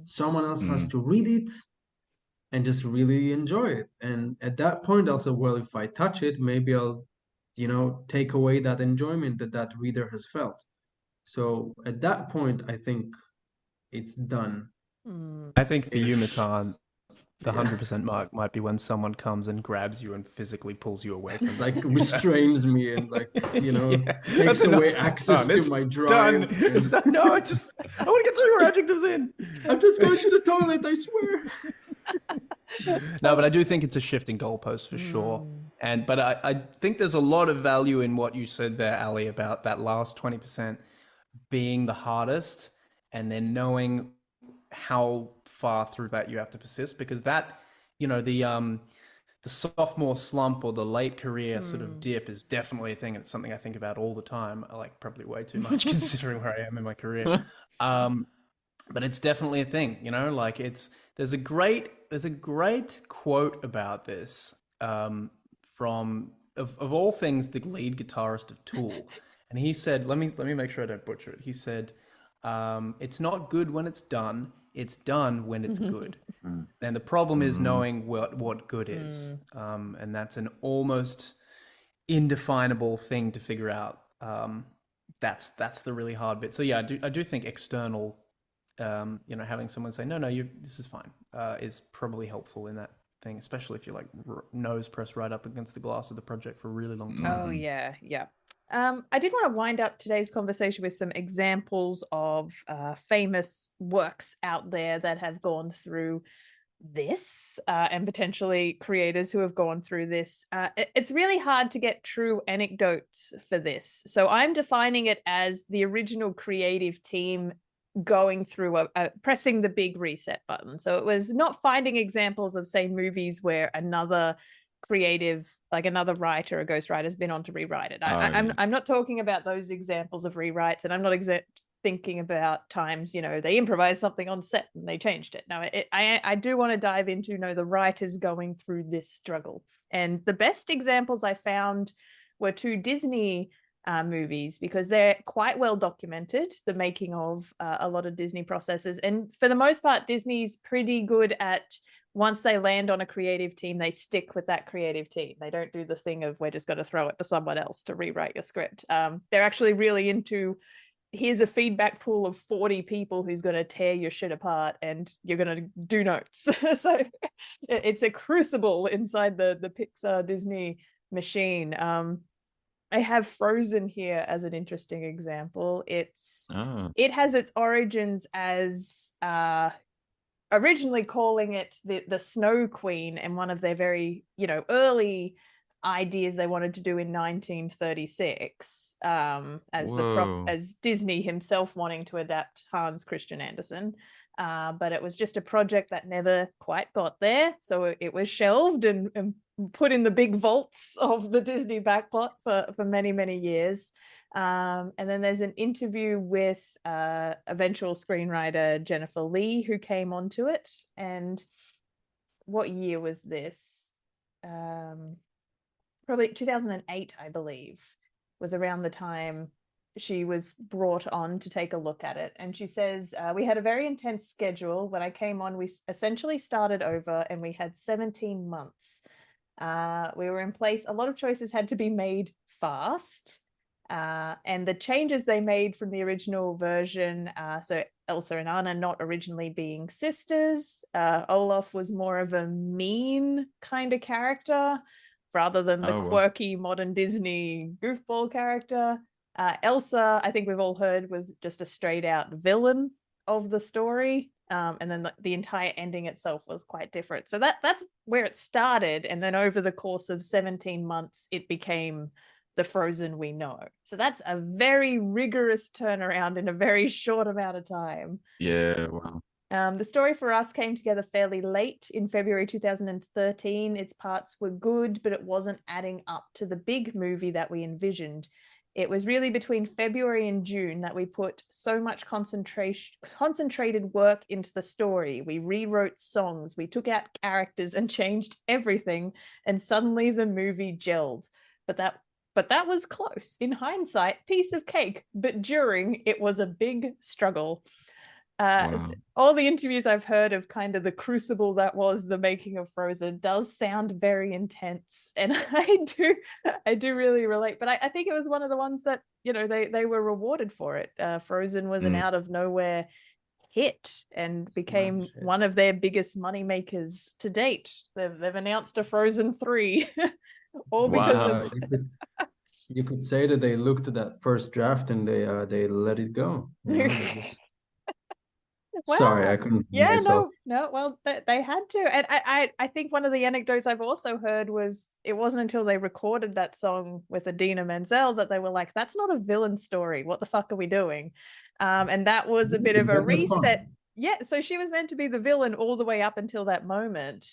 Someone else has to read it and just really enjoy it. And at that point, I'll say, well, if I touch it, maybe I'll, take away that enjoyment that reader has felt. So at that point, I think it's done. I think for you, Matan, the 100% mark might be when someone comes and grabs you and physically pulls you away from like restrains me and takes away access to my drive. It's done. No, I want to get 3 more adjectives in. I'm just going to the toilet, I swear. No, but I do think it's a shift in goalposts for sure. But I think there's a lot of value in what you said there, Ali, about that last 20% being the hardest, and then knowing how far through that you have to persist, because that, the sophomore slump or the late career sort of dip is definitely a thing. It's something I think about all the time. I like probably way too much considering where I am in my career. But it's definitely a thing, like there's a great quote about this from of all things, the lead guitarist of Tool. And he said, let me make sure I don't butcher it. He said, it's not good when it's done, it's done when it's good. And the problem is knowing what good is. And that's an almost indefinable thing to figure out. That's the really hard bit. So yeah, I do think external, having someone say, no, this is fine, is probably helpful in that thing, especially if you're like nose pressed right up against the glass of the project for a really long time. Oh yeah. I did want to wind up today's conversation with some examples of famous works out there that have gone through this, and potentially creators who have gone through this. It's really hard to get true anecdotes for this, so I'm defining it as the original creative team going through pressing the big reset button. So it was not finding examples of, say, movies where another creative, like another writer, a ghostwriter, has been on to rewrite it. I'm not talking about those examples of rewrites, and I'm not thinking about times they improvised something on set and they changed it. No, I do want to dive into the writers going through this struggle. And the best examples I found were two Disney movies, because they're quite well documented, the making of a lot of Disney processes. And for the most part, Disney's pretty good at, once they land on a creative team, they stick with that creative team. They don't do the thing of, we're just going to throw it to someone else to rewrite your script. They're actually really into, here's a feedback pool of 40 people who's going to tear your shit apart and you're going to do notes. So it's a crucible inside the Pixar Disney machine. I have Frozen here as an interesting example. It has its origins as originally calling it the Snow Queen, and one of their very early ideas they wanted to do in 1936, as Disney himself wanting to adapt Hans Christian Andersen. But it was just a project that never quite got there, so it was shelved and put in the big vaults of the Disney backlot for many, many years. And then there's an interview with eventual screenwriter Jennifer Lee, who came onto it. And what year was this? Probably 2008, I believe, was around the time she was brought on to take a look at it. And she says, we had a very intense schedule. When I came on, we essentially started over, and we had 17 months. We were in place. A lot of choices had to be made fast. And the changes they made from the original version, so Elsa and Anna not originally being sisters, Olaf was more of a mean kind of character rather than the quirky modern Disney goofball character. Elsa, I think we've all heard, was just a straight out villain of the story. And then the entire ending itself was quite different. So that's where it started. And then over the course of 17 months, it became the Frozen we know. So that's a very rigorous turnaround in a very short amount of time. Yeah, wow. The story for us came together fairly late in February 2013. Its parts were good, but it wasn't adding up to the big movie that we envisioned. It was really between February and June that we put so much concentrated work into the story. We rewrote songs, we took out characters and changed everything, and suddenly the movie gelled. But that was close. In hindsight, piece of cake, but during, it was a big struggle. Wow. All the interviews I've heard of kind of the crucible that was the making of Frozen does sound very intense, and I do really relate. But I think it was one of the ones that they were rewarded for it. Frozen was an out of nowhere hit and became one of their biggest money makers to date. They've announced a Frozen 3, all because of. You could say that they looked at that first draft and they let it go. Sorry, I Wow. couldn't hear Yeah, myself. no. Well, they had to, and I think one of the anecdotes I've also heard was it wasn't until they recorded that song with Adina Menzel that they were like, "That's not a villain story. What the fuck are we doing?" And that was a bit of a That's the reset. fun. Yeah, so she was meant to be the villain all the way up until that moment,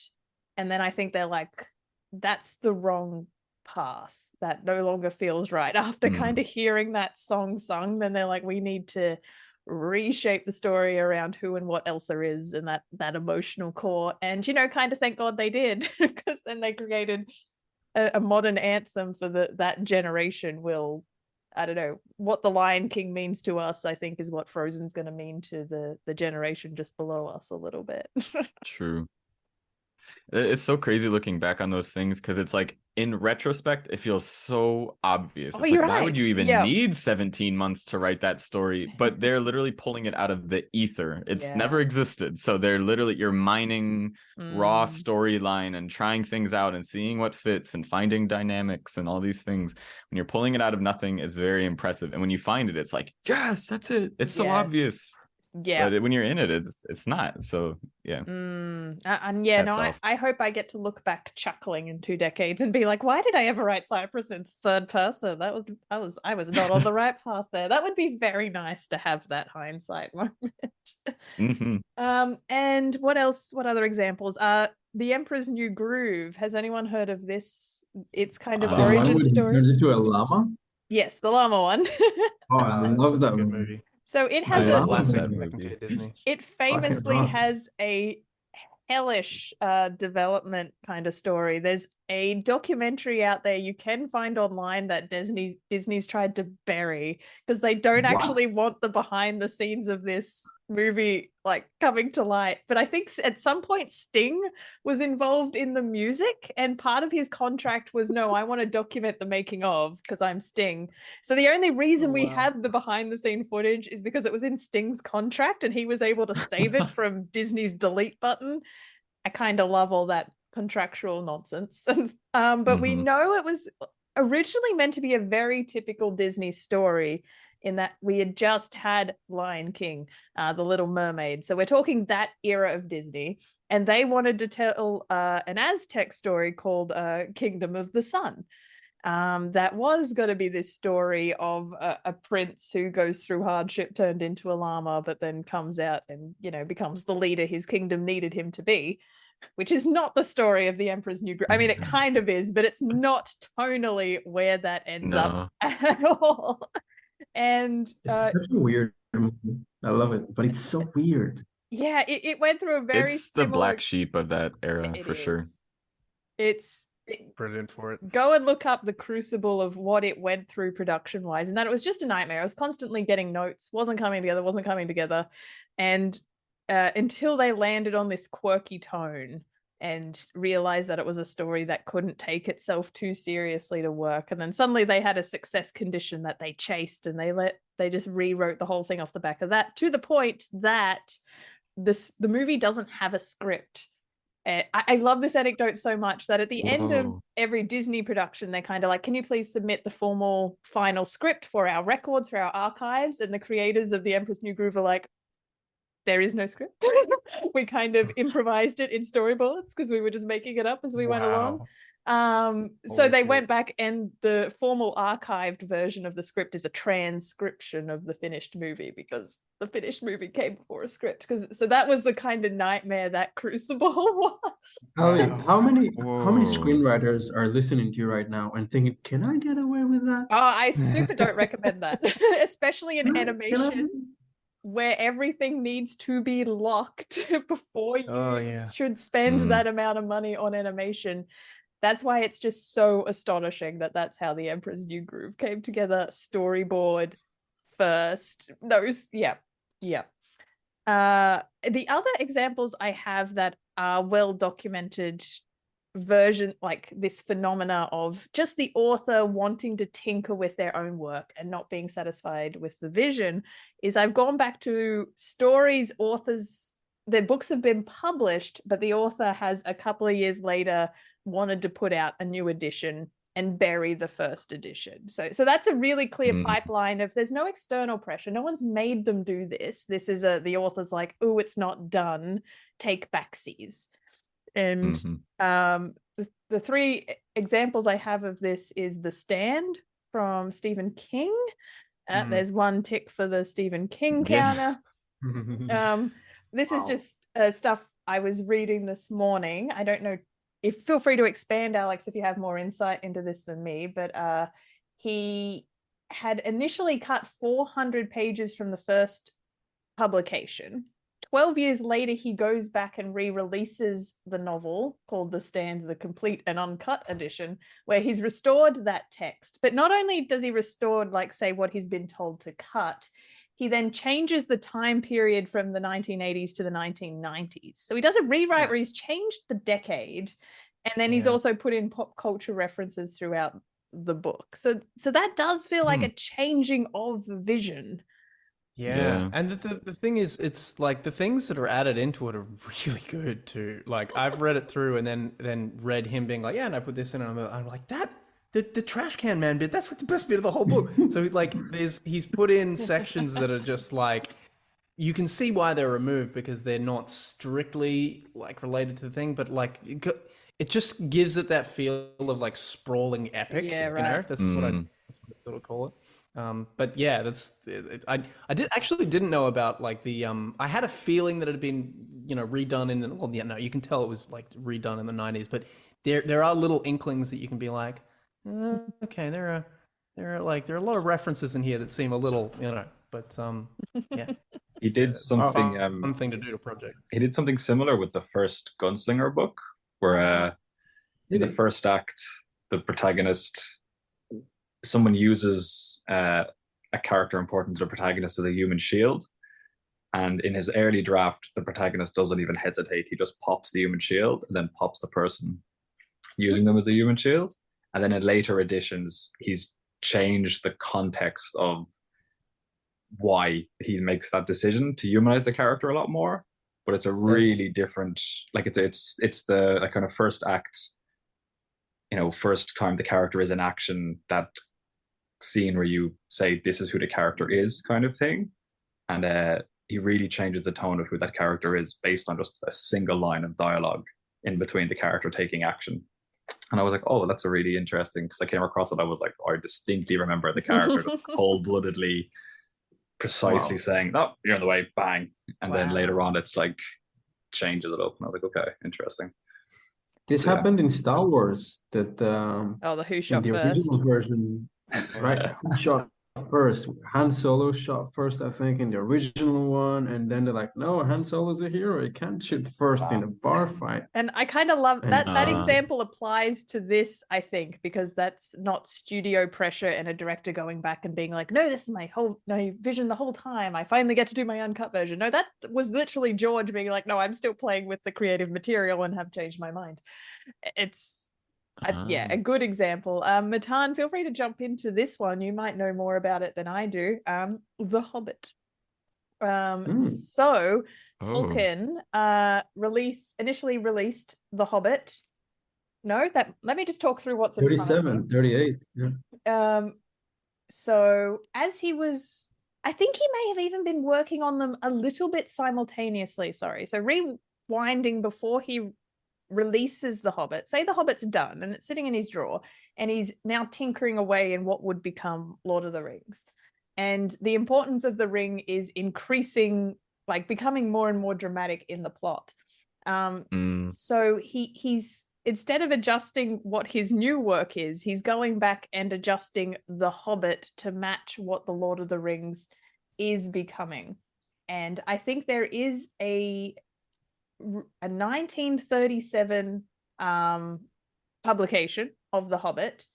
and then I think they're like, "That's the wrong path. That no longer feels right." After kind of hearing that song sung, then they're like, "We need to reshape the story around who and what Elsa is and that emotional core." And kind of thank God they did, because then they created a modern anthem for that generation. Will I don't know what the Lion King means to us, I think is what Frozen's going to mean to the generation just below us a little bit. True. It's so crazy looking back on those things because it's like in retrospect, it feels so obvious. Oh, It's you're like, why would right. you even Yeah. need 17 months to write that story? But they're literally pulling it out of the ether. It's Yeah. never existed. So you're mining raw storyline and trying things out and seeing what fits and finding dynamics and all these things. When you're pulling it out of nothing, it's very impressive. And when you find it, it's like, yes, that's it. It's so Yes. obvious. Yeah. But when you're in it, it's not. So yeah. And Hats off. I hope I get to look back chuckling in 2 decades and be like, why did I ever write Cyprus in third person? I was not on the right path there. That would be very nice to have that hindsight moment. And what else? What other examples? The Emperor's New Groove. Has anyone heard of this? It's kind of The one origin where he story. turns into a llama? Yes, the llama one. Oh, I That's love such that a good movie. movie. So it I has love a that love movie. back to Disney. it famously rocks. has a hellish development kind of story. There's a documentary out there you can find online that Disney's tried to bury because they don't What? actually want the behind the scenes of this movie like coming to light. But I think at some point Sting was involved in the music, and part of his contract was, no, I want to document the making of because I'm Sting. So the only reason we have the behind the scene footage is because it was in Sting's contract and he was able to save it from Disney's delete button. I kind of love all that contractual nonsense. But we know it was originally meant to be a very typical Disney story in that we had just had Lion King, The Little Mermaid. So we're talking that era of Disney. And they wanted to tell an Aztec story called Kingdom of the Sun. That was going to be this story of a prince who goes through hardship, turned into a llama, but then comes out and, becomes the leader his kingdom needed him to be, which is not the story of the Emperor's New Groove. I mean, it kind of is, but it's not tonally where that ends up at all. And it's such a weird movie. I love it, but it's so weird. Yeah, it went through a very It's similar... the black sheep of that era it for sure. It's brilliant for it. Go and look up the crucible of what it went through production wise, and that it was just a nightmare. I was constantly getting notes, wasn't coming together, and until they landed on this quirky tone and realized that it was a story that couldn't take itself too seriously to work. And then suddenly they had a success condition that they chased, and they just rewrote the whole thing off the back of that, to the point that the movie doesn't have a script. I love this anecdote so much that at the end of every Disney production, they're kind of like, can you please submit the formal final script for our records, for our archives? And the creators of The Emperor's New Groove are like, there is no script. We kind of improvised it in storyboards because we were just making it up as we went along. So they went back, and the formal archived version of the script is a transcription of the finished movie, because the finished movie came before a script. So that was the kind of nightmare that Crucible was. Ali, how many screenwriters are listening to you right now and thinking, can I get away with that? Oh, I super don't recommend that, especially in animation, where everything needs to be locked before you should spend that amount of money on animation. That's why it's just so astonishing that that's how The Emperor's New Groove came together. Storyboard first. The other examples I have that are well documented version, like this phenomena of just the author wanting to tinker with their own work and not being satisfied with the vision, is I've gone back to stories their books have been published, but the author has a couple of years later wanted to put out a new edition and bury the first edition. So that's a really clear pipeline of there's no external pressure. No one's made them do this. This is the author's like, oh, it's not done. Take backsies. And the three examples I have of this is The Stand from Stephen King. There's one tick for the Stephen King counter. This is just stuff I was reading this morning. I don't know if, feel free to expand, Alex, if you have more insight into this than me, but he had initially cut 400 pages from the first publication. 12 years later, he goes back and re-releases the novel called The Stand, the complete and uncut edition, where he's restored that text. But not only does he restore, like, say, what he's been told to cut, he then changes the time period from the 1980s to the 1990s. So he does a rewrite where he's changed the decade, and then he's also put in pop culture references throughout the book. So that does feel like a changing of vision. Yeah. And the thing is, it's like the things that are added into it are really good too. Like I've read it through and then read him being like, yeah, and I put this in, and I'm like, that the trash can man bit, that's like the best bit of the whole book. So like he's put in sections that are just like, you can see why they're removed because they're not strictly like related to the thing, but like it just gives it that feel of like sprawling epic. Yeah, right. You know, that's what I sort of call it. But yeah, I didn't know about like the I had a feeling that it had been, you know, redone in, well, yeah, no, you can tell it was like redone in the 90s, but there are little inklings that you can be like, okay, there are a lot of references in here that seem a little, you know, but yeah. He did something fun thing to do to project. He did something similar with the first Gunslinger book, where in the first act, the protagonist, someone uses a character important to the protagonist as a human shield, and in his early draft, the protagonist doesn't even hesitate. He just pops the human shield and then pops the person using them as a human shield. And then in later editions, he's changed the context of why he makes that decision to humanize the character a lot more. But it's a really different, like it's the like kind of first act, you know, first time the character is in action, that scene where you say this is who the character is kind of thing. And he really changes the tone of who that character is based on just a single line of dialogue in between the character taking action. And I was like, oh, that's a really interesting, because I came across it, I was like, oh, I distinctly remember the character just cold-bloodedly precisely saying, oh, you're in the way, bang. And then later on it's like changes it up, and I was like, okay, interesting. This happened in Star Wars, that the who shot in the first original version, right? Who shot first? Han Solo shot first, I think, in the original one, and then they're like, no, Han Solo's a hero, he can't shoot first in a bar fight. And I kind of love that example applies to this, I think, because that's not studio pressure and a director going back and being like, no, this is my vision the whole time, I finally get to do my uncut version. No, that was literally George being like, no, I'm still playing with the creative material and have changed my mind. It's a good example. Matan, feel free to jump into this one. You might know more about it than I do. The Hobbit. So Tolkien initially released The Hobbit. Let me just talk through what's in 37, 38. Yeah. So as he was, I think he may have even been working on them a little bit simultaneously. Sorry. So rewinding before he releases The Hobbit, say The Hobbit's done and it's sitting in his drawer, and he's now tinkering away in what would become Lord of the Rings. And the importance of the ring is increasing, like becoming more and more dramatic in the plot. So he's, instead of adjusting what his new work is, he's going back and adjusting The Hobbit to match what the Lord of the Rings is becoming. And I think there is a 1937 publication of The Hobbit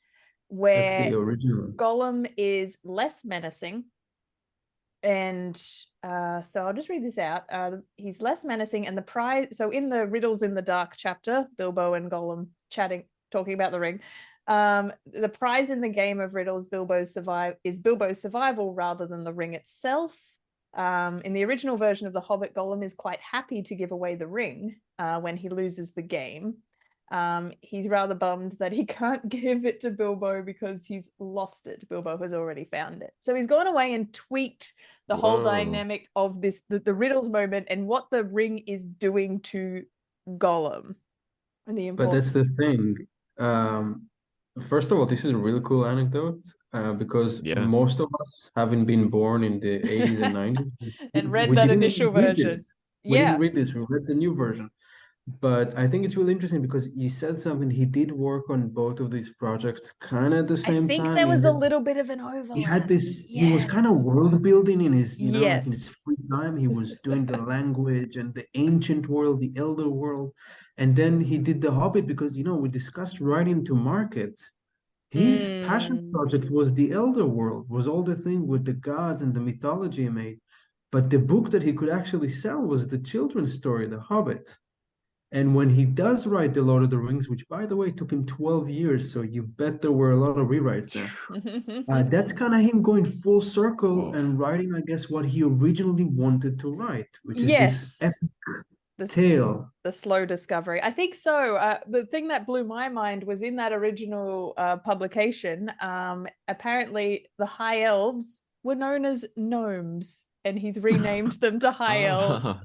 where the original Gollum is less menacing, and so I'll just read this out. He's less menacing, and the prize, so in the Riddles in the Dark chapter, Bilbo and Gollum talking about the ring, the prize in the game of riddles Bilbo's survival rather than the ring itself. In the original version of The Hobbit, Gollum is quite happy to give away the ring when he loses the game. He's rather bummed that he can't give it to Bilbo because he's lost it. Bilbo has already found it. So he's gone away and tweaked the whole dynamic of this, the riddles moment and what the ring is doing to Gollum. And But that's the thing. First of all, this is a really cool anecdote because most of us, having been born in the 80s and 90s, and read that initial version. We didn't read this, we read the new version. But I think it's really interesting because you said something. He did work on both of these projects kind of at the same time. I think there was a little bit of an overlap. He had this, he was kind of world building in his, you know, like in his free time. He was doing the language and the ancient world, the elder world. And then he did The Hobbit because, you know, we discussed writing to market. His passion project was the elder world, was all the thing with the gods and the mythology he made. But the book that he could actually sell was the children's story, The Hobbit. And when he does write The Lord of the Rings, which, by the way, took him 12 years, so you bet there were a lot of rewrites there. That's kind of him going full circle and writing, I guess, what he originally wanted to write, which is this epic tale. The slow discovery. I think so. The thing that blew my mind was in that original publication, apparently the High Elves were known as gnomes, and he's renamed them to High Elves.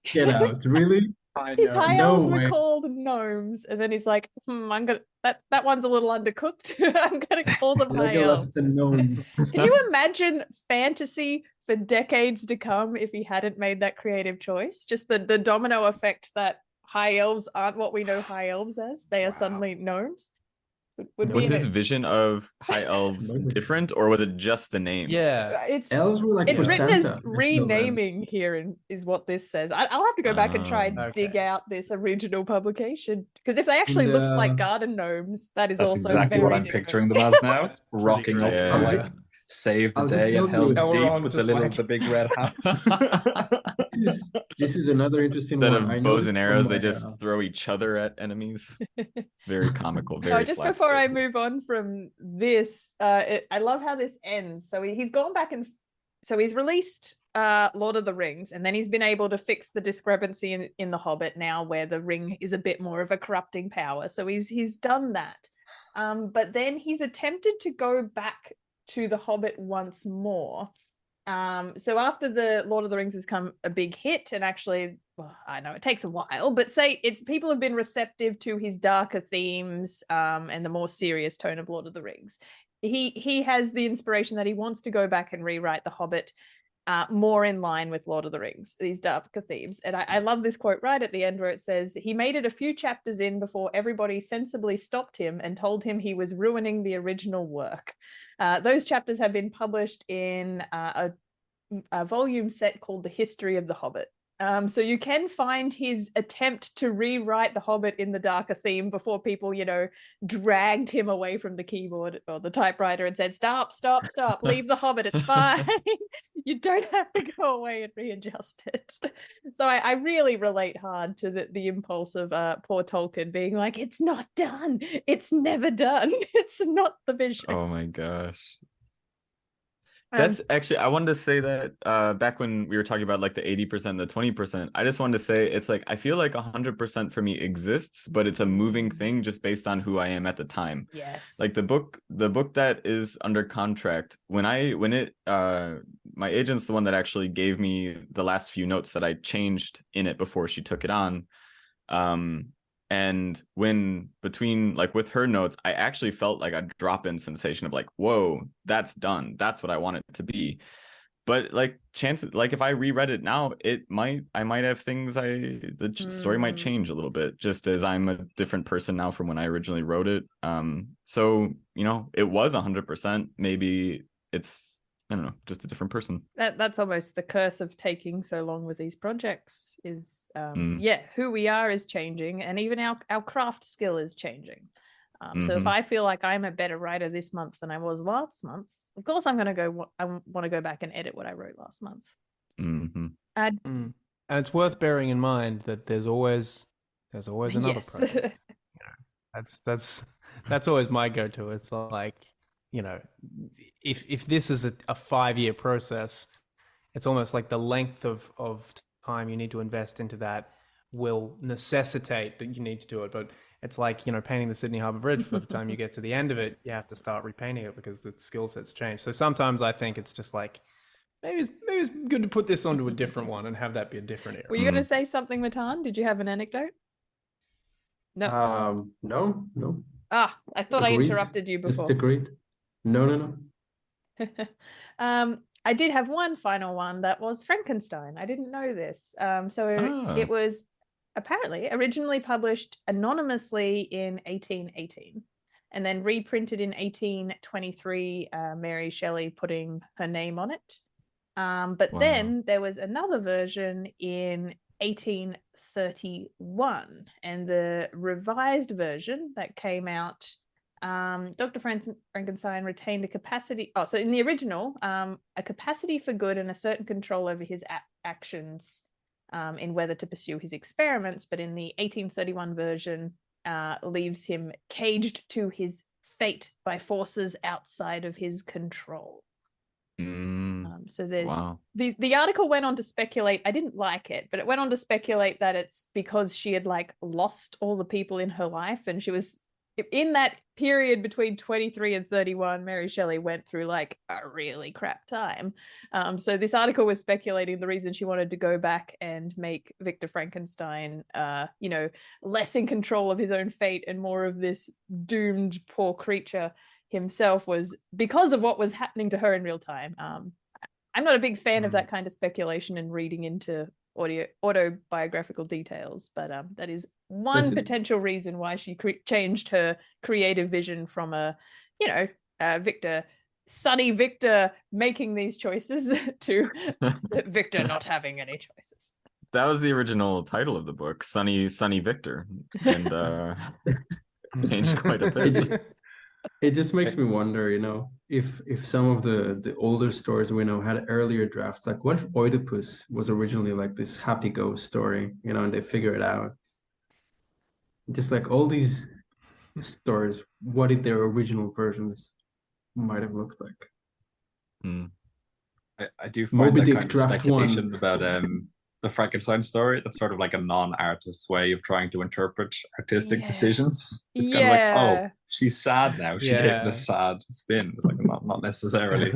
Get out, really? His high elves were called gnomes, and then he's like, I'm gonna that one's a little undercooked. I'm gonna call them high elves. The gnome. Can you imagine fantasy for decades to come if he hadn't made that creative choice? Just the domino effect that high elves aren't what we know high elves as. They are suddenly gnomes. Was his vision of high elves different, or was it just the name? Yeah, elves were like it's written as renaming here, and is what this says. I'll have to go back and try and dig out this original publication, because if they actually looked like garden gnomes, that's also exactly very what I'm different. picturing them as now, rocking up to like save the day and Hell's Deep with the big red hats. This is another interesting one. Instead of bows and arrows, they just throw each other at enemies. It's very comical. Very just before I move on from this, I love how this ends. So he's gone back and so he's released Lord of the Rings, and then he's been able to fix the discrepancy in The Hobbit now, where the ring is a bit more of a corrupting power. So he's done that, but then he's attempted to go back to The Hobbit once more. So after the Lord of the Rings has come a big hit, and actually, well, I know it takes a while, but say people have been receptive to his darker themes and the more serious tone of Lord of the Rings. He has the inspiration that he wants to go back and rewrite The Hobbit more in line with Lord of the Rings, these darker themes. And I love this quote right at the end where it says, he made it a few chapters in before everybody sensibly stopped him and told him he was ruining the original work. Those chapters have been published in a volume set called The History of the Hobbit. So you can find his attempt to rewrite The Hobbit in the darker theme before people, dragged him away from the keyboard or the typewriter and said, stop, leave The Hobbit, it's fine. You don't have to go away and readjust it. So I really relate hard to the impulse of poor Tolkien being like, it's not done. It's never done. It's not the vision. Oh my gosh. That's actually, I wanted to say that back when we were talking about like the 80%, the 20%, I just wanted to say it's like, I feel like 100% for me exists, but it's a moving thing just based on who I am at the time. Yes. Like the book that is under contract, my agent's the one that actually gave me the last few notes that I changed in it before she took it on. And when between like with her notes, I actually felt like a drop-in sensation of like, whoa, that's done. That's what I want it to be. But like chances, like if I reread it now, I might have things the story might change a little bit, just as I'm a different person now from when I originally wrote it. So, it was 100%. Maybe it's, I don't know, just a different person. That's almost the curse of taking so long with these projects is, who we are is changing, and even our craft skill is changing. So if I feel like I'm a better writer this month than I was last month, of course I want to go back and edit what I wrote last month. And it's worth bearing in mind that there's always another project. That's always my go-to. It's like, if this is a 5-year process, it's almost like the length of time you need to invest into that will necessitate that you need to do it. But It's like, painting the Sydney Harbour Bridge. By the time you get to the end of it, you have to start repainting it because the skill set's changed. So sometimes I think it's just like, maybe it's good to put this onto a different one and have that be a different era. Were you going to say something, Matan? Did you have an anecdote? No. No. I thought I Agreed. interrupted you before. Just agreed. No. I did have one final one that was Frankenstein. I didn't know this. It was apparently originally published anonymously in 1818 and then reprinted in 1823, Mary Shelley putting her name on it. But then there was another version in 1831, and the revised version that came out, Dr. Frankenstein retained a capacity. So in the original, a capacity for good and a certain control over his actions in whether to pursue his experiments. But in the 1831 version, leaves him caged to his fate by forces outside of his control. So there's the article went on to speculate. I didn't like it, but it went on to speculate that it's because she had lost all the people in her life, and she was in that period between 23 and 31. Mary Shelley went through a really crap time. So this article was speculating the reason she wanted to go back and make Victor Frankenstein, less in control of his own fate and more of this doomed poor creature himself was because of what was happening to her in real time. I'm not a big fan of that kind of speculation and reading into autobiographical details, but that is one potential reason why she changed her creative vision from sunny Victor making these choices to Victor not having any choices. That was the original title of the book, Sunny Victor, and changed quite a bit. It just makes me wonder, if some of the older stories we know had earlier drafts. What if Oedipus was originally this happy ghost story, and they figure it out? Just all these stories, what did their original versions might have looked like? I do find Moby that Dick kind of draft speculation one. about the Frankenstein story. That's sort of like a non-artist's way of trying to interpret artistic decisions. It's kind of oh, she's sad now. She hit the sad spin. It's not necessarily.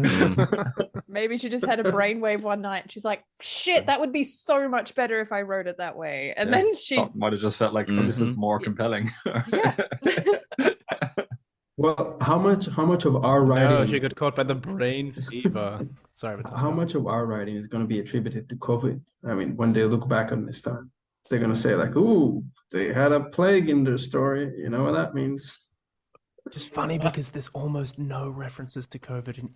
Maybe she just had a brainwave one night. She's like, shit, that would be so much better if I wrote it that way. And then she might have just felt like, oh, this is more compelling. Well, how much of our writing? No, she got caught by the brain fever. Sorry, but how much of our writing is going to be attributed to COVID? I mean, when they look back on this time, they're going to say "Ooh, they had a plague in their story." You know what that means? Just funny because there's almost no references to COVID in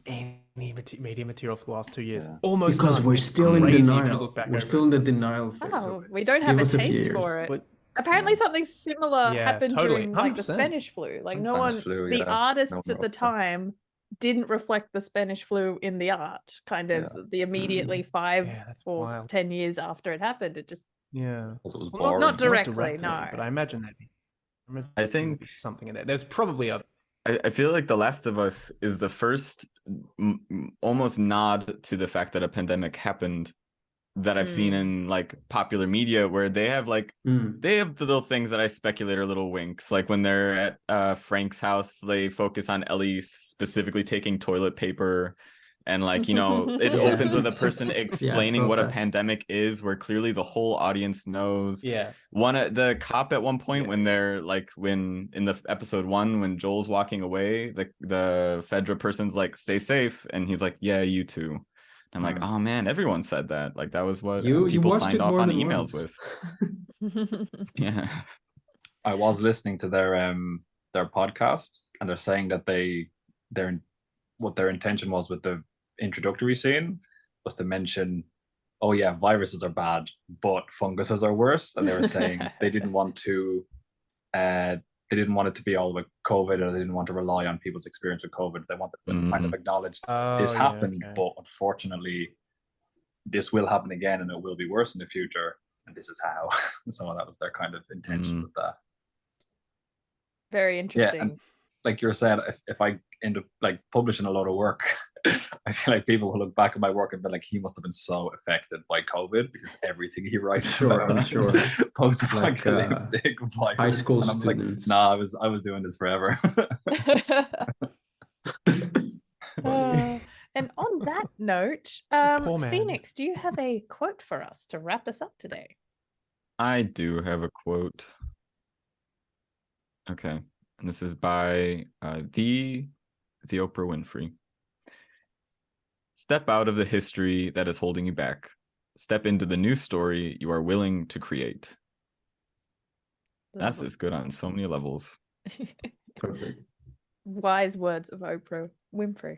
any media material for the last 2 years. Almost because none. we're still in denial. We're still in the denial phase. We don't have a taste for it. Apparently something similar happened during the Spanish flu. The artists at the time didn't reflect the Spanish flu in the art, the immediately 5 or 10 years after it happened. It just not directly, no. But I imagine that'd be I think something in there. There's probably I feel like The Last of Us is the first almost nod to the fact that a pandemic happened that I've seen in popular media, where they have they have little things that I speculate are little winks. When they're at Frank's house, they focus on Ellie specifically taking toilet paper, and it opens with a person explaining what a pandemic is, where clearly the whole audience knows. The cop at one point when they're when in the episode 1 when Joel's walking away, the Fedra person's stay safe, and he's like, yeah, you too. I'm like, oh man, everyone said that. That was what people signed off on emails with. I was listening to their podcast, and they're saying that what their intention was with the introductory scene was to mention, oh yeah, viruses are bad, but funguses are worse. And they were saying they didn't want it to be all about COVID, or they didn't want to rely on people's experience with COVID. They wanted to kind of acknowledge this happened, but unfortunately, this will happen again, and it will be worse in the future. And this is how. So that was their kind of intention with that. Very interesting. Yeah, and like you were saying, if I end up publishing a lot of work I feel like people will look back at my work and be like, he must have been so affected by COVID because everything he writes Sure, about I'm is sure. post-apocalyptic virus. High school and I'm students. like, nah, I was doing this forever. And on that note, Poor man. Phoenix, do you have a quote for us to wrap us up today? I do have a quote. Okay, and this is by the Oprah Winfrey. Step out of the history that is holding you back. Step into the new story you are willing to create. That's Lovely. just good on so many levels. Perfect. Wise words of Oprah Winfrey.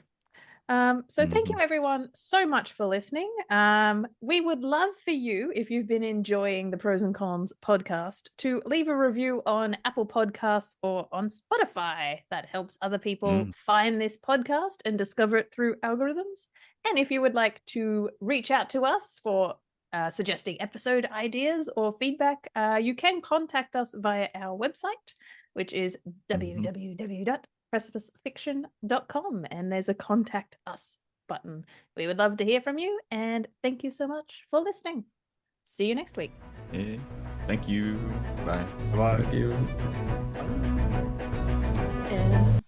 So thank you everyone so much for listening. We would love for you, if you've been enjoying the Pros and Cons podcast, to leave a review on Apple Podcasts or on Spotify. That helps other people find this podcast and discover it through algorithms. And if you would like to reach out to us for suggesting episode ideas or feedback, you can contact us via our website, which is www.precipicefiction.com, and there's a contact us button. We would love to hear from you, and thank you so much for listening. See you next week. Hey, thank you. Bye. Bye. Thank you. And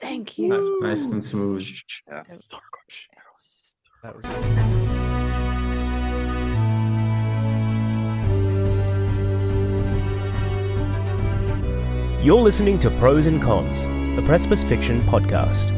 thank you. Nice and smooth. Yeah. That was You're listening to Pros and Cons, the Precipice Fiction podcast.